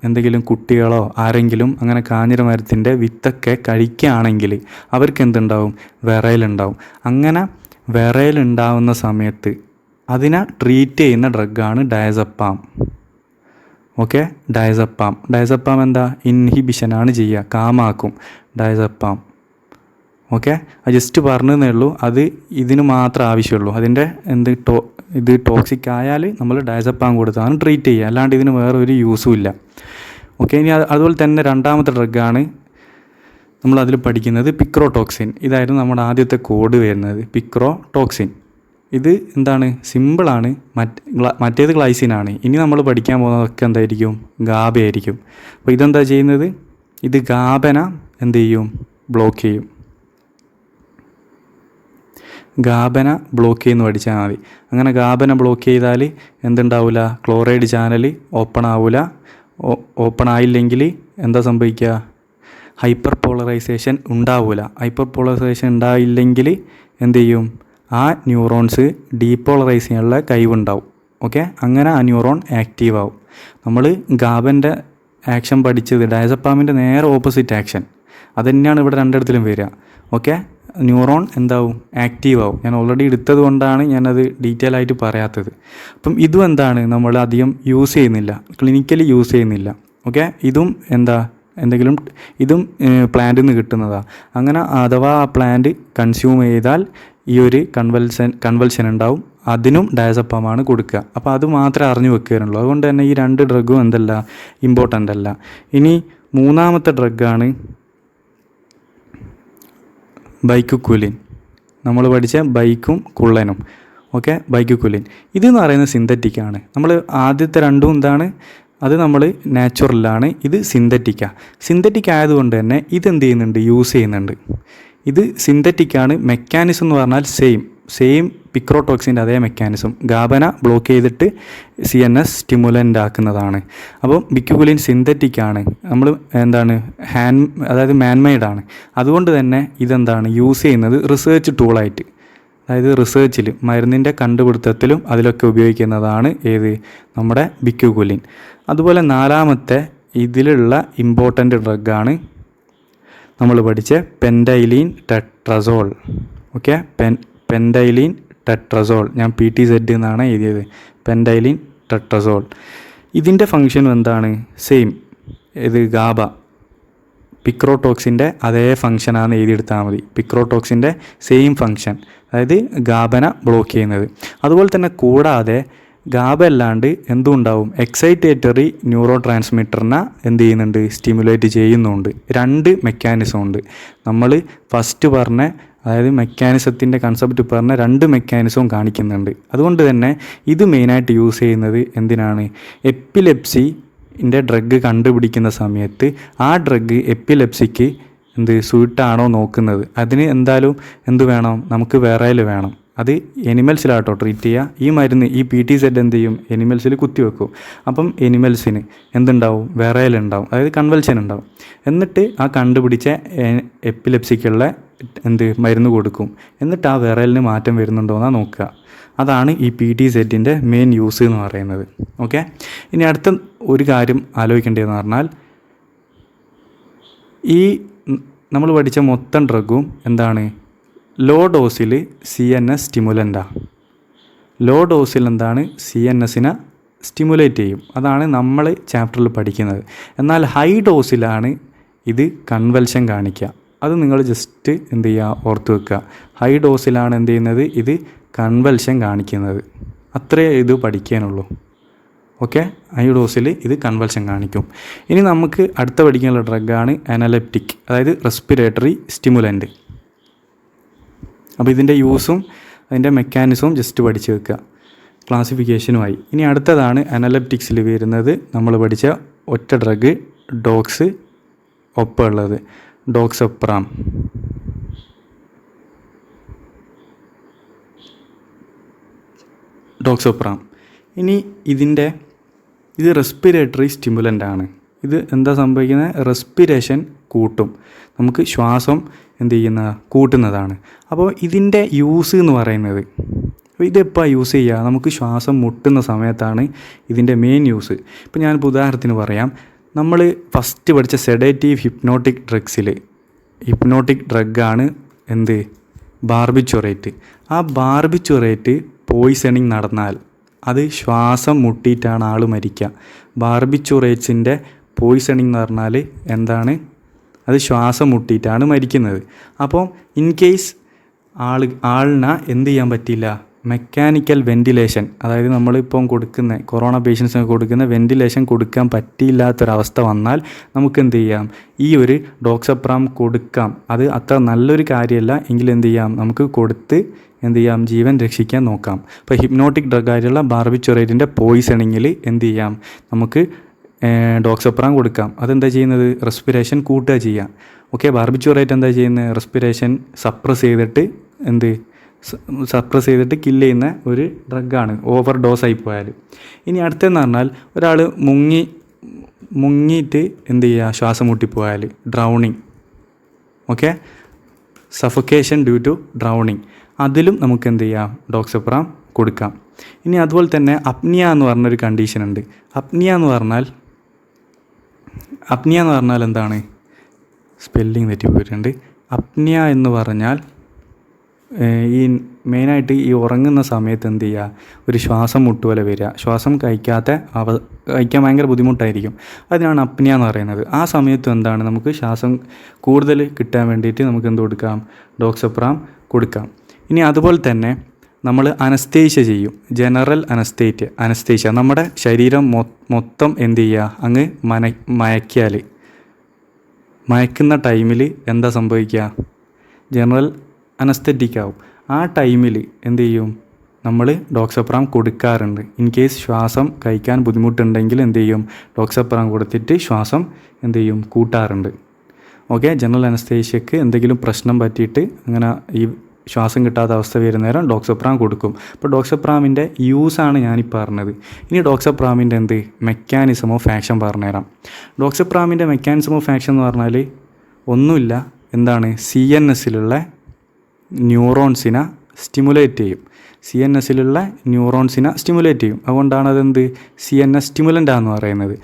എന്തെങ്കിലും കുട്ടികളോ ആരെങ്കിലും അങ്ങനെ കാഞ്ഞിര മരത്തിൻ്റെ വിത്തൊക്കെ കഴിക്കുകയാണെങ്കിൽ അവർക്ക് വിറയലുണ്ടാവും. അങ്ങനെ വിറയലുണ്ടാവുന്ന സമയത്ത് അതിനെ ട്രീറ്റ് ചെയ്യുന്ന ഡ്രഗാണ് ഡയസപ്പാം. ഓക്കെ, ഡയസപ്പാം ഇൻഹിബിഷനാണ് ചെയ്യുക, കാമാക്കും ഡയസപ്പാം. ഓക്കെ, അത് ജസ്റ്റ് പറഞ്ഞതേ ഉള്ളൂ. അത് ഇതിന് മാത്രം ആവശ്യമുള്ളൂ. അതിൻ്റെ ഇത് ടോക്സിക് ആയാൽ നമ്മൾ ഡയസപ്പാം കൊടുത്താണ് ട്രീറ്റ് ചെയ്യുക, അല്ലാണ്ട് ഇതിന് വേറെ ഒരു യൂസും ഇല്ല. ഓക്കെ, ഇനി അതുപോലെ തന്നെ രണ്ടാമത്തെ ഡ്രഗാണ് നമ്മളതിൽ പഠിക്കുന്നത് പിക്രോടോക്സിൻ. ഇതായിരുന്നു നമ്മുടെ ആദ്യത്തെ കോഡ് വരുന്നത്, പിക്രോടോക്സിൻ. ഇത് സിമ്പിളാണ്. മറ്റേത് ഗ്ലൈസിനാണ്. ഇനി നമ്മൾ പഠിക്കാൻ പോകുന്നതൊക്കെ ഗാബയായിരിക്കും. അപ്പോൾ ഇതെന്താ ചെയ്യുന്നത്? ഇത് ഗാബന ബ്ലോക്ക് ചെയ്യും. ഗാബന ബ്ലോക്ക് ചെയ്യുന്നു പഠിച്ചാൽ മതി. അങ്ങനെ ഗാബന ബ്ലോക്ക് ചെയ്താൽ എന്തുണ്ടാവില്ല? ക്ലോറൈഡ് ചാനൽ ഓപ്പൺ ആവില്ല. ഓപ്പൺ ആയില്ലെങ്കിൽ എന്താ സംഭവിക്കുക? ഹൈപ്പർ പോളറൈസേഷൻ ഉണ്ടാവില്ല. ഹൈപ്പർ പോളറൈസേഷൻ ഉണ്ടായില്ലെങ്കിൽ എന്ത് ചെയ്യും, ആ ന്യൂറോൺസ് ഡീപോളറൈസ് ചെയ്യാനുള്ള കഴിവുണ്ടാവും. ഓക്കെ, അങ്ങനെ ആ ന്യൂറോൺ ആക്റ്റീവ് ആവും. നമ്മൾ ഗാബൻ്റെ ആക്ഷൻ പഠിച്ചത് ഡയസപ്പാമിൻ്റെ നേരെ ഓപ്പോസിറ്റ് ആക്ഷൻ, അതുതന്നെയാണ് ഇവിടെ രണ്ടിടത്തിലും വരിക. ഓക്കെ, ന്യൂറോൺ എന്താവും, ആക്റ്റീവ് ആവും. ഞാൻ ഓൾറെഡി എടുത്തത് കൊണ്ടാണ് ഞാനത് ഡീറ്റെയിൽ ആയിട്ട് പറയാത്തത്. അപ്പം ഇതും എന്താണ്, നമ്മൾ അധികം യൂസ് ചെയ്യുന്നില്ല, ക്ലിനിക്കലി യൂസ് ചെയ്യുന്നില്ല. ഓക്കെ, ഇതും ഇതും പ്ലാന്റിൽ നിന്ന് കിട്ടുന്നതാണ്. അങ്ങനെ അഥവാ ആ പ്ലാന്റ് കൺസ്യൂം ചെയ്താൽ ഈ ഒരു കൺവൽഷൻ ഉണ്ടാവും, അതിനും ഡയസപ്പാമാണ് കൊടുക്കുക. അപ്പോൾ അത് മാത്രമേ അറിഞ്ഞു വെക്കാനുള്ളൂ. അതുകൊണ്ട് തന്നെ ഈ 2 ഡ്രഗും എന്തല്ല, ഇമ്പോർട്ടൻ്റ് അല്ല. ഇനി മൂന്നാമത്തെ ഡ്രഗാണ് ബൈക്കുക്കുലിൻ. നമ്മൾ പഠിച്ച ബൈക്കും കുള്ളനും. ഓക്കെ, ബൈക്കുക്കുലിൻ ഇതെന്ന് പറയുന്നത് സിന്തറ്റിക്കാണ്. നമ്മൾ ആദ്യത്തെ രണ്ടും എന്താണ്, അത് നമ്മൾ നാച്ചുറലാണ്, ഇത് സിന്തറ്റിക്കാണ്. സിന്തറ്റിക് ആയതുകൊണ്ട് തന്നെ ഇതെന്ത് ചെയ്യുന്നുണ്ട്, യൂസ് ചെയ്യുന്നുണ്ട്. ഇത് സിന്തറ്റിക്കാണ്. മെക്കാനിസം എന്ന് പറഞ്ഞാൽ സെയിം പിക്രോടോക്സിൻ്റെ അതേ മെക്കാനിസം, ഗാബന ബ്ലോക്ക് ചെയ്തിട്ട് CNS സ്റ്റിമുലൻ്റ് ആക്കുന്നതാണ്. അപ്പം ബിക്യുക്കുലിൻ സിന്തറ്റിക്കാണ്, നമ്മൾ എന്താണ് അതായത് മാൻമെയ്ഡാണ്. അതുകൊണ്ട് തന്നെ ഇതെന്താണ് യൂസ് ചെയ്യുന്നത് റിസർച്ച് ടൂളായിട്ട്, അതായത് റിസർച്ചിൽ മരുന്നിൻ്റെ കണ്ടുപിടുത്തത്തിലും അതിലൊക്കെ ഉപയോഗിക്കുന്നതാണ് ഏത്, നമ്മുടെ ബിക്യുക്കുലിൻ. അതുപോലെ നാലാമത്തെ ഇതിലുള്ള ഇമ്പോർട്ടൻ്റ് ഡ്രഗാണ് നമ്മൾ പഠിച്ച പെൻഡൈലീൻ ടെട്രസോൾ. ഓക്കെ, പെൻഡൈലീൻ ടെട്രസോൾ, ഞാൻ PTZ എന്നാണ് എഴുതിയത്, പെൻഡൈലീൻ ടെട്രസോൾ. ഇതിൻ്റെ ഫങ്ഷൻ എന്താണ്, സെയിം, ഇത് ഗാബ പിക്രോടോക്സിൻ്റെ അതേ ഫങ്ഷനാണ് എഴുതിയെടുത്താൽ മതി. പിക്രോടോക്സിൻ്റെ സെയിം ഫങ്ഷൻ, അതായത് ഗാബന ബ്ലോക്ക് ചെയ്യുന്നത്. അതുപോലെ തന്നെ കൂടാതെ ഗാബ അല്ലാണ്ട് എന്തും ഉണ്ടാവും, എക്സൈറ്റേറ്ററി ന്യൂറോ ട്രാൻസ്മിറ്ററിനെ എന്ത് ചെയ്യുന്നുണ്ട്, സ്റ്റിമുലേറ്റ് ചെയ്യുന്നുണ്ട്. 2 മെക്കാനിസം ഉണ്ട്. നമ്മൾ ഫസ്റ്റ് പറഞ്ഞ, അതായത് മെക്കാനിസത്തിൻ്റെ കൺസെപ്റ്റ് പറഞ്ഞ 2 മെക്കാനിസവും കാണിക്കുന്നുണ്ട്. അതുകൊണ്ട് തന്നെ ഇത് മെയിനായിട്ട് യൂസ് ചെയ്യുന്നത് എന്തിനാണ്, എപ്പിലെപ്സിൻ്റെ ഡ്രഗ് കണ്ടുപിടിക്കുന്ന സമയത്ത് ആ ഡ്രഗ് എപ്പിലെപ്സിക്ക് സ്യൂട്ടാണോ നോക്കുന്നത്. അതിന് എന്തായാലും വേണം, നമുക്ക് വിറയൽ വേണം. അത് എനിമൽസിലാട്ടോ ട്രീറ്റ് ചെയ്യുക. ഈ മരുന്ന് ഈ PTZ എന്ത് ചെയ്യും, എനിമൽസിൽ കുത്തിവെക്കും. അപ്പം എനിമൽസിന് എന്തുണ്ടാവും, വിറയലുണ്ടാവും, അതായത് കൺവൽഷൻ ഉണ്ടാവും. എന്നിട്ട് ആ കണ്ടുപിടിച്ച എപ്പിലെപ്സിക്കുള്ള മരുന്ന് കൊടുക്കും. എന്നിട്ട് ആ വിറയലിന് മാറ്റം വരുന്നുണ്ടോ എന്നാണ് നോക്കുക. അതാണ് ഈ PTZൻ്റെ മെയിൻ യൂസ് എന്ന് പറയുന്നത്. ഓക്കെ, ഇനി അടുത്ത ഒരു കാര്യം ആലോചിക്കേണ്ടതെന്ന് പറഞ്ഞാൽ, ഈ നമ്മൾ പഠിച്ച മൊത്തം ഡ്രഗും എന്താണ്, ലോ ഡോസിൽ CNS സ്റ്റിമുലൻ്റാണ്. ലോ ഡോസിൽ എന്താണ്, CNSനെ സ്റ്റിമുലേറ്റ് ചെയ്യും. അതാണ് നമ്മൾ ചാപ്റ്ററിൽ പഠിക്കുന്നത്. എന്നാൽ ഹൈ ഡോസിലാണ് ഇത് കൺവൽഷൻ കാണിക്കുക. അത് നിങ്ങൾ ജസ്റ്റ് എന്ത് ചെയ്യുക, ഓർത്ത് വെക്കുക. ഹൈ ഡോസിലാണ് എന്ത് ചെയ്യുന്നത്, ഇത് കൺവൽഷൻ കാണിക്കുന്നത്. അത്രേ ഇത് പഠിക്കാനുള്ളൂ. ഓക്കെ, ഹൈ ഡോസിൽ ഇത് കൺവൽഷൻ കാണിക്കും. ഇനി നമുക്ക് അടുത്ത പഠിക്കാനുള്ള ഡ്രഗാണ് അനലെപ്റ്റിക്, അതായത് റെസ്പിറേറ്ററി സ്റ്റിമുലൻ്റ്. അപ്പോൾ ഇതിൻ്റെ യൂസും അതിൻ്റെ മെക്കാനിസവും ജസ്റ്റ് പഠിച്ച് വെക്കുക, ക്ലാസിഫിക്കേഷനുമായി. ഇനി അടുത്തതാണ് അനലെപ്റ്റിക്സിൽ വരുന്നത് നമ്മൾ പഠിച്ച ഒറ്റ ഡ്രഗ് ഡോക്സ്, ഒപ്പമുള്ളത് ഡോക്സപ്രാം. ഇനി ഇത് റെസ്പിറേറ്ററി സ്റ്റിമുലൻ്റ് ആണ്. ഇത് എന്താ സംഭവിക്കുന്നത്, റെസ്പിറേഷൻ കൂട്ടും, നമുക്ക് ശ്വാസം എന്ത് ചെയ്യുന്ന കൂട്ടുന്നതാണ്. അപ്പോൾ ഇതിൻ്റെ യൂസ് എന്ന് പറയുന്നത്, ഇതെപ്പോൾ യൂസ് ചെയ്യുക, നമുക്ക് ശ്വാസം മുട്ടുന്ന സമയത്താണ് ഇതിൻ്റെ മെയിൻ യൂസ്. ഇപ്പോൾ ഞാനിപ്പോൾ ഉദാഹരണത്തിന് പറയാം, നമ്മൾ ഫസ്റ്റ് പഠിച്ച സെഡേറ്റീവ് ഹിപ്നോട്ടിക് ഡ്രഗ്സിൽ ഹിപ്നോട്ടിക് ഡ്രഗാണ് ബാർബിറ്റുറേറ്റ്. ആ ബാർബിറ്റുറേറ്റ് പോയിസണിങ് നടന്നാൽ അത് ശ്വാസം മുട്ടിയിട്ടാണ് ആൾ മരിക്കുക. ബാർബിറ്റുറേറ്റ്സിൻ്റെ പോയിസണിങ് എന്ന് പറഞ്ഞാൽ എന്താണ്, അത് ശ്വാസം മുട്ടിയിട്ടാണ് മരിക്കുന്നത്. അപ്പോൾ ഇൻ കേസ് ആളിന് എന്ത് ചെയ്യാൻ പറ്റില്ല, മെക്കാനിക്കൽ വെൻറ്റിലേഷൻ, അതായത് നമ്മളിപ്പം കൊടുക്കുന്ന കൊറോണ പേഷ്യൻസിന് കൊടുക്കുന്ന വെൻറ്റിലേഷൻ കൊടുക്കാൻ പറ്റിയില്ലാത്തൊരവസ്ഥ വന്നാൽ നമുക്ക് എന്ത് ചെയ്യാം, ഈ ഒരു ഡോക്സപ്രാം കൊടുക്കാം. അത് അത്ര നല്ലൊരു കാര്യമല്ല എങ്കിൽ എന്ത് ചെയ്യാം, നമുക്ക് കൊടുത്ത് എന്ത് ചെയ്യാം, ജീവൻ രക്ഷിക്കാൻ നോക്കാം. ഇപ്പോൾ ഹിപ്നോട്ടിക് ഡ്രഗായിട്ടുള്ള ബാർബിറ്റുറേറ്റിൻ്റെ പോയിസണിങ്ങിൽ എന്ത് ചെയ്യാം, നമുക്ക് ഡോക്സപ്രാം കൊടുക്കാം. അതെന്താ ചെയ്യുന്നത്, റെസ്പിറേഷൻ കൂട്ടുക ചെയ്യാം. ഓക്കെ, ബാർബിറ്റുറേറ്റ് എന്താ ചെയ്യുന്നത്, റെസ്പിറേഷൻ സപ്രസ് ചെയ്തിട്ട് കില്ല് ചെയ്യുന്ന ഒരു ഡ്രഗാണ് ഓവർ ഡോസ് ആയി പോയാൽ. ഇനി അടുത്തെന്ന് പറഞ്ഞാൽ ഒരാൾ മുങ്ങിയിട്ട് എന്ത് ചെയ്യുക, ശ്വാസം മുട്ടിപ്പോയാൽ, drowning, okay, suffocation due to drowning, അതിലും നമുക്ക് എന്ത് ചെയ്യാം, ഡോക്സപ്രാം കൊടുക്കാം. ഇനി അതുപോലെ തന്നെ അപ്നിയ എന്ന് പറഞ്ഞൊരു കണ്ടീഷൻ ഉണ്ട്. അപ്നിയ എന്ന് പറഞ്ഞാൽ എന്താണ്, സ്പെല്ലിംഗ് തെറ്റി പോയിട്ടുണ്ട്. അപ്നിയ എന്ന് പറഞ്ഞാൽ ഈ മെയിനായിട്ട് ഈ ഉറങ്ങുന്ന സമയത്ത് എന്ത് ചെയ്യുക, ഒരു ശ്വാസം മുട്ടുപോലെ വരിക, ശ്വാസം കഴിക്കാൻ ഭയങ്കര ബുദ്ധിമുട്ടായിരിക്കും. അതിനാണ് അപ്നിയ എന്ന് പറയുന്നത്. ആ സമയത്ത് എന്താണ്, നമുക്ക് ശ്വാസം കൂടുതൽ കിട്ടാൻ വേണ്ടിയിട്ട് നമുക്ക് എന്ത് കൊടുക്കാം, ഡോക്സപ്രാം കൊടുക്കാം. ഇനി അതുപോലെ തന്നെ നമ്മൾ അനസ്തേഷ്യ ചെയ്യും, ജനറൽ അനസ്തേഷ്യ. നമ്മുടെ ശരീരം മൊത്തം എന്ത് ചെയ്യുക, അങ്ങ് മയക്കുന്ന ടൈമിൽ എന്താ സംഭവിക്കുക, ജനറൽ അനസ്തെറ്റിക് ആവും. ആ ടൈമിൽ എന്ത് ചെയ്യും, നമ്മൾ ഡോക്സപ്രാം കൊടുക്കാറുണ്ട്. ഇൻ കേസ് ശ്വാസം കഴിക്കാൻ ബുദ്ധിമുട്ടുണ്ടെങ്കിൽ എന്ത് ചെയ്യും, ഡോക്സപ്രാം കൊടുത്തിട്ട് ശ്വാസം എന്ത് ചെയ്യും, കൂട്ടാറുണ്ട്. ഓക്കെ, ജനറൽ അനസ്തേഷ്യക്ക് എന്തെങ്കിലും പ്രശ്നം പറ്റിയിട്ട് അങ്ങനെ ഈ ശ്വാസം കിട്ടാത്ത അവസ്ഥ വരുന്നേരം ഡോക്സപ്രാം കൊടുക്കും. അപ്പോൾ ഡോക്സപ്രാമിൻ്റെ യൂസാണ് ഞാനിപ്പോൾ പറഞ്ഞത്. ഇനി ഡോക്സപ്രാമിൻ്റെ മെക്കാനിസം ഓഫ് ആക്ഷൻ പറഞ്ഞുതരാം. ഡോക്സപ്രാമിൻ്റെ മെക്കാനിസം ഓഫ് ആക്ഷൻ എന്ന് പറഞ്ഞാൽ ഒന്നുമില്ല, എന്താണ്, CNSലുള്ള ന്യൂറോൺസിനെ സ്റ്റിമുലേറ്റ് ചെയ്യും. അതുകൊണ്ടാണ് അതെന്ത് CNS സ്റ്റിമുലൻ്റാന്ന് പറയുന്നത്.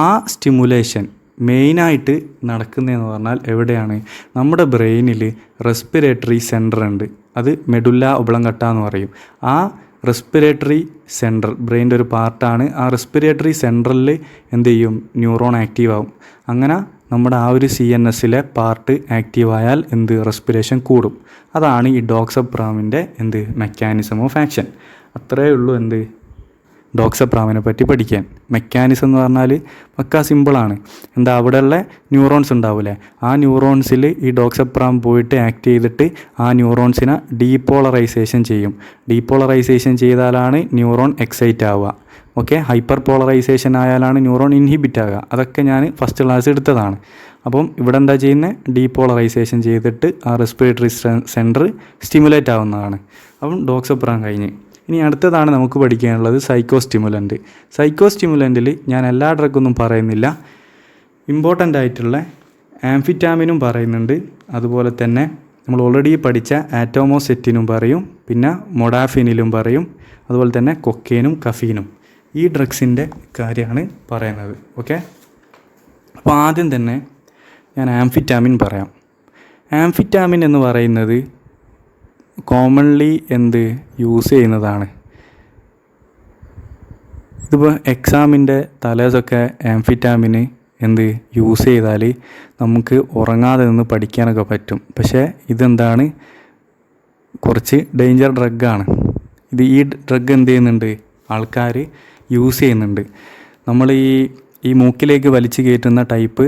ആ സ്റ്റിമുലേഷൻ മെയിനായിട്ട് നടക്കുന്നതെന്ന് പറഞ്ഞാൽ എവിടെയാണ്, നമ്മുടെ ബ്രെയിനിൽ റെസ്പിറേറ്ററി സെൻറ്റർ ഉണ്ട്, അത് മെഡുല്ല ഒബ്ലങ്കട്ട എന്ന് പറയും. ആ റെസ്പിറേറ്ററി സെൻറ്റർ ബ്രെയിൻ്റെ ഒരു പാർട്ടാണ്. ആ റെസ്പിറേറ്ററി സെൻറ്ററിൽ എന്ത് ചെയ്യും, ന്യൂറോൺ ആക്റ്റീവ് ആവും. അങ്ങനെ നമ്മുടെ ആ ഒരു CNSലെ പാർട്ട് ആക്റ്റീവായാൽ റെസ്പിറേഷൻ കൂടും. അതാണ് ഈ ഡോക്സപ്രാമിൻ്റെ മെക്കാനിസം ഓഫ് ആക്ഷൻ. അത്രയേ ഉള്ളൂ ഡോക്സപ്രാമിനെ പറ്റി പഠിക്കാൻ. മെക്കാനിസം എന്ന് പറഞ്ഞാൽ പക്കാ സിമ്പിളാണ്. അവിടെയുള്ള ന്യൂറോൺസ് ഉണ്ടാവില്ലേ, ആ ന്യൂറോൺസിൽ ഈ ഡോക്സപ്രാം പോയിട്ട് ആക്ട് ചെയ്തിട്ട് ആ ന്യൂറോൺസിനെ ഡീപോളറൈസേഷൻ ചെയ്താലാണ് ന്യൂറോൺ എക്സൈറ്റ് ആവുക. ഓക്കെ, ഹൈപ്പർ പോളറൈസേഷൻ ആയാലാണ് ന്യൂറോൺ ഇൻഹിബിറ്റ് ആകുക. അതൊക്കെ ഞാൻ ഫസ്റ്റ് ക്ലാസ് എടുത്തതാണ്. അപ്പം ഇവിടെ എന്താ ചെയ്യുന്നത്, ഡീപോളറൈസേഷൻ ചെയ്തിട്ട് ആ റെസ്പിറേറ്ററി സെൻറ്റർ സ്റ്റിമുലേറ്റ് ആവുന്നതാണ്. അപ്പം ഡോക്സപ്രാം കഴിഞ്ഞ് ഇനി അടുത്തതാണ് നമുക്ക് പഠിക്കാനുള്ളത് സൈക്കോസ്റ്റിമുലൻറ്റിൽ ഞാൻ എല്ലാ ഡ്രഗൊന്നും പറയുന്നില്ല. ഇമ്പോർട്ടൻ്റ് ആയിട്ടുള്ള ആംഫിറ്റാമിനും പറയുന്നുണ്ട്, അതുപോലെ തന്നെ നമ്മൾ ഓൾറെഡി പഠിച്ച ആറ്റോമോസെറ്റിനും പറയും, പിന്നെ മൊഡാഫിനിലും പറയും, അതുപോലെ തന്നെ കൊക്കൈനും കഫീനും. ഈ ഡ്രഗ്സിൻ്റെ കാര്യമാണ് പറയുന്നത്. ഓക്കെ, അപ്പോൾ ആദ്യം തന്നെ ഞാൻ ആംഫിറ്റാമിൻ പറയാം. ആംഫിറ്റാമിൻ എന്ന് പറയുന്നത് കോമൺലി യൂസ് ചെയ്യുന്നതാണ്. ഇതിപ്പോൾ എക്സാമിൻ്റെ തലേസൊക്കെ ആംഫിറ്റാമിന് യൂസ് ചെയ്താൽ നമുക്ക് ഉറങ്ങാതെ നിന്ന് പഠിക്കാനൊക്കെ പറ്റും. പക്ഷേ ഇതെന്താണ്, കുറച്ച് ഡേഞ്ചർ ഡ്രഗാണ്. ഈ ഡ്രഗ് ചെയ്യുന്നുണ്ട്, ആൾക്കാർ യൂസ് ചെയ്യുന്നുണ്ട്. നമ്മൾ ഈ മൂക്കിലേക്ക് വലിച്ചു കയറ്റുന്ന ടൈപ്പ്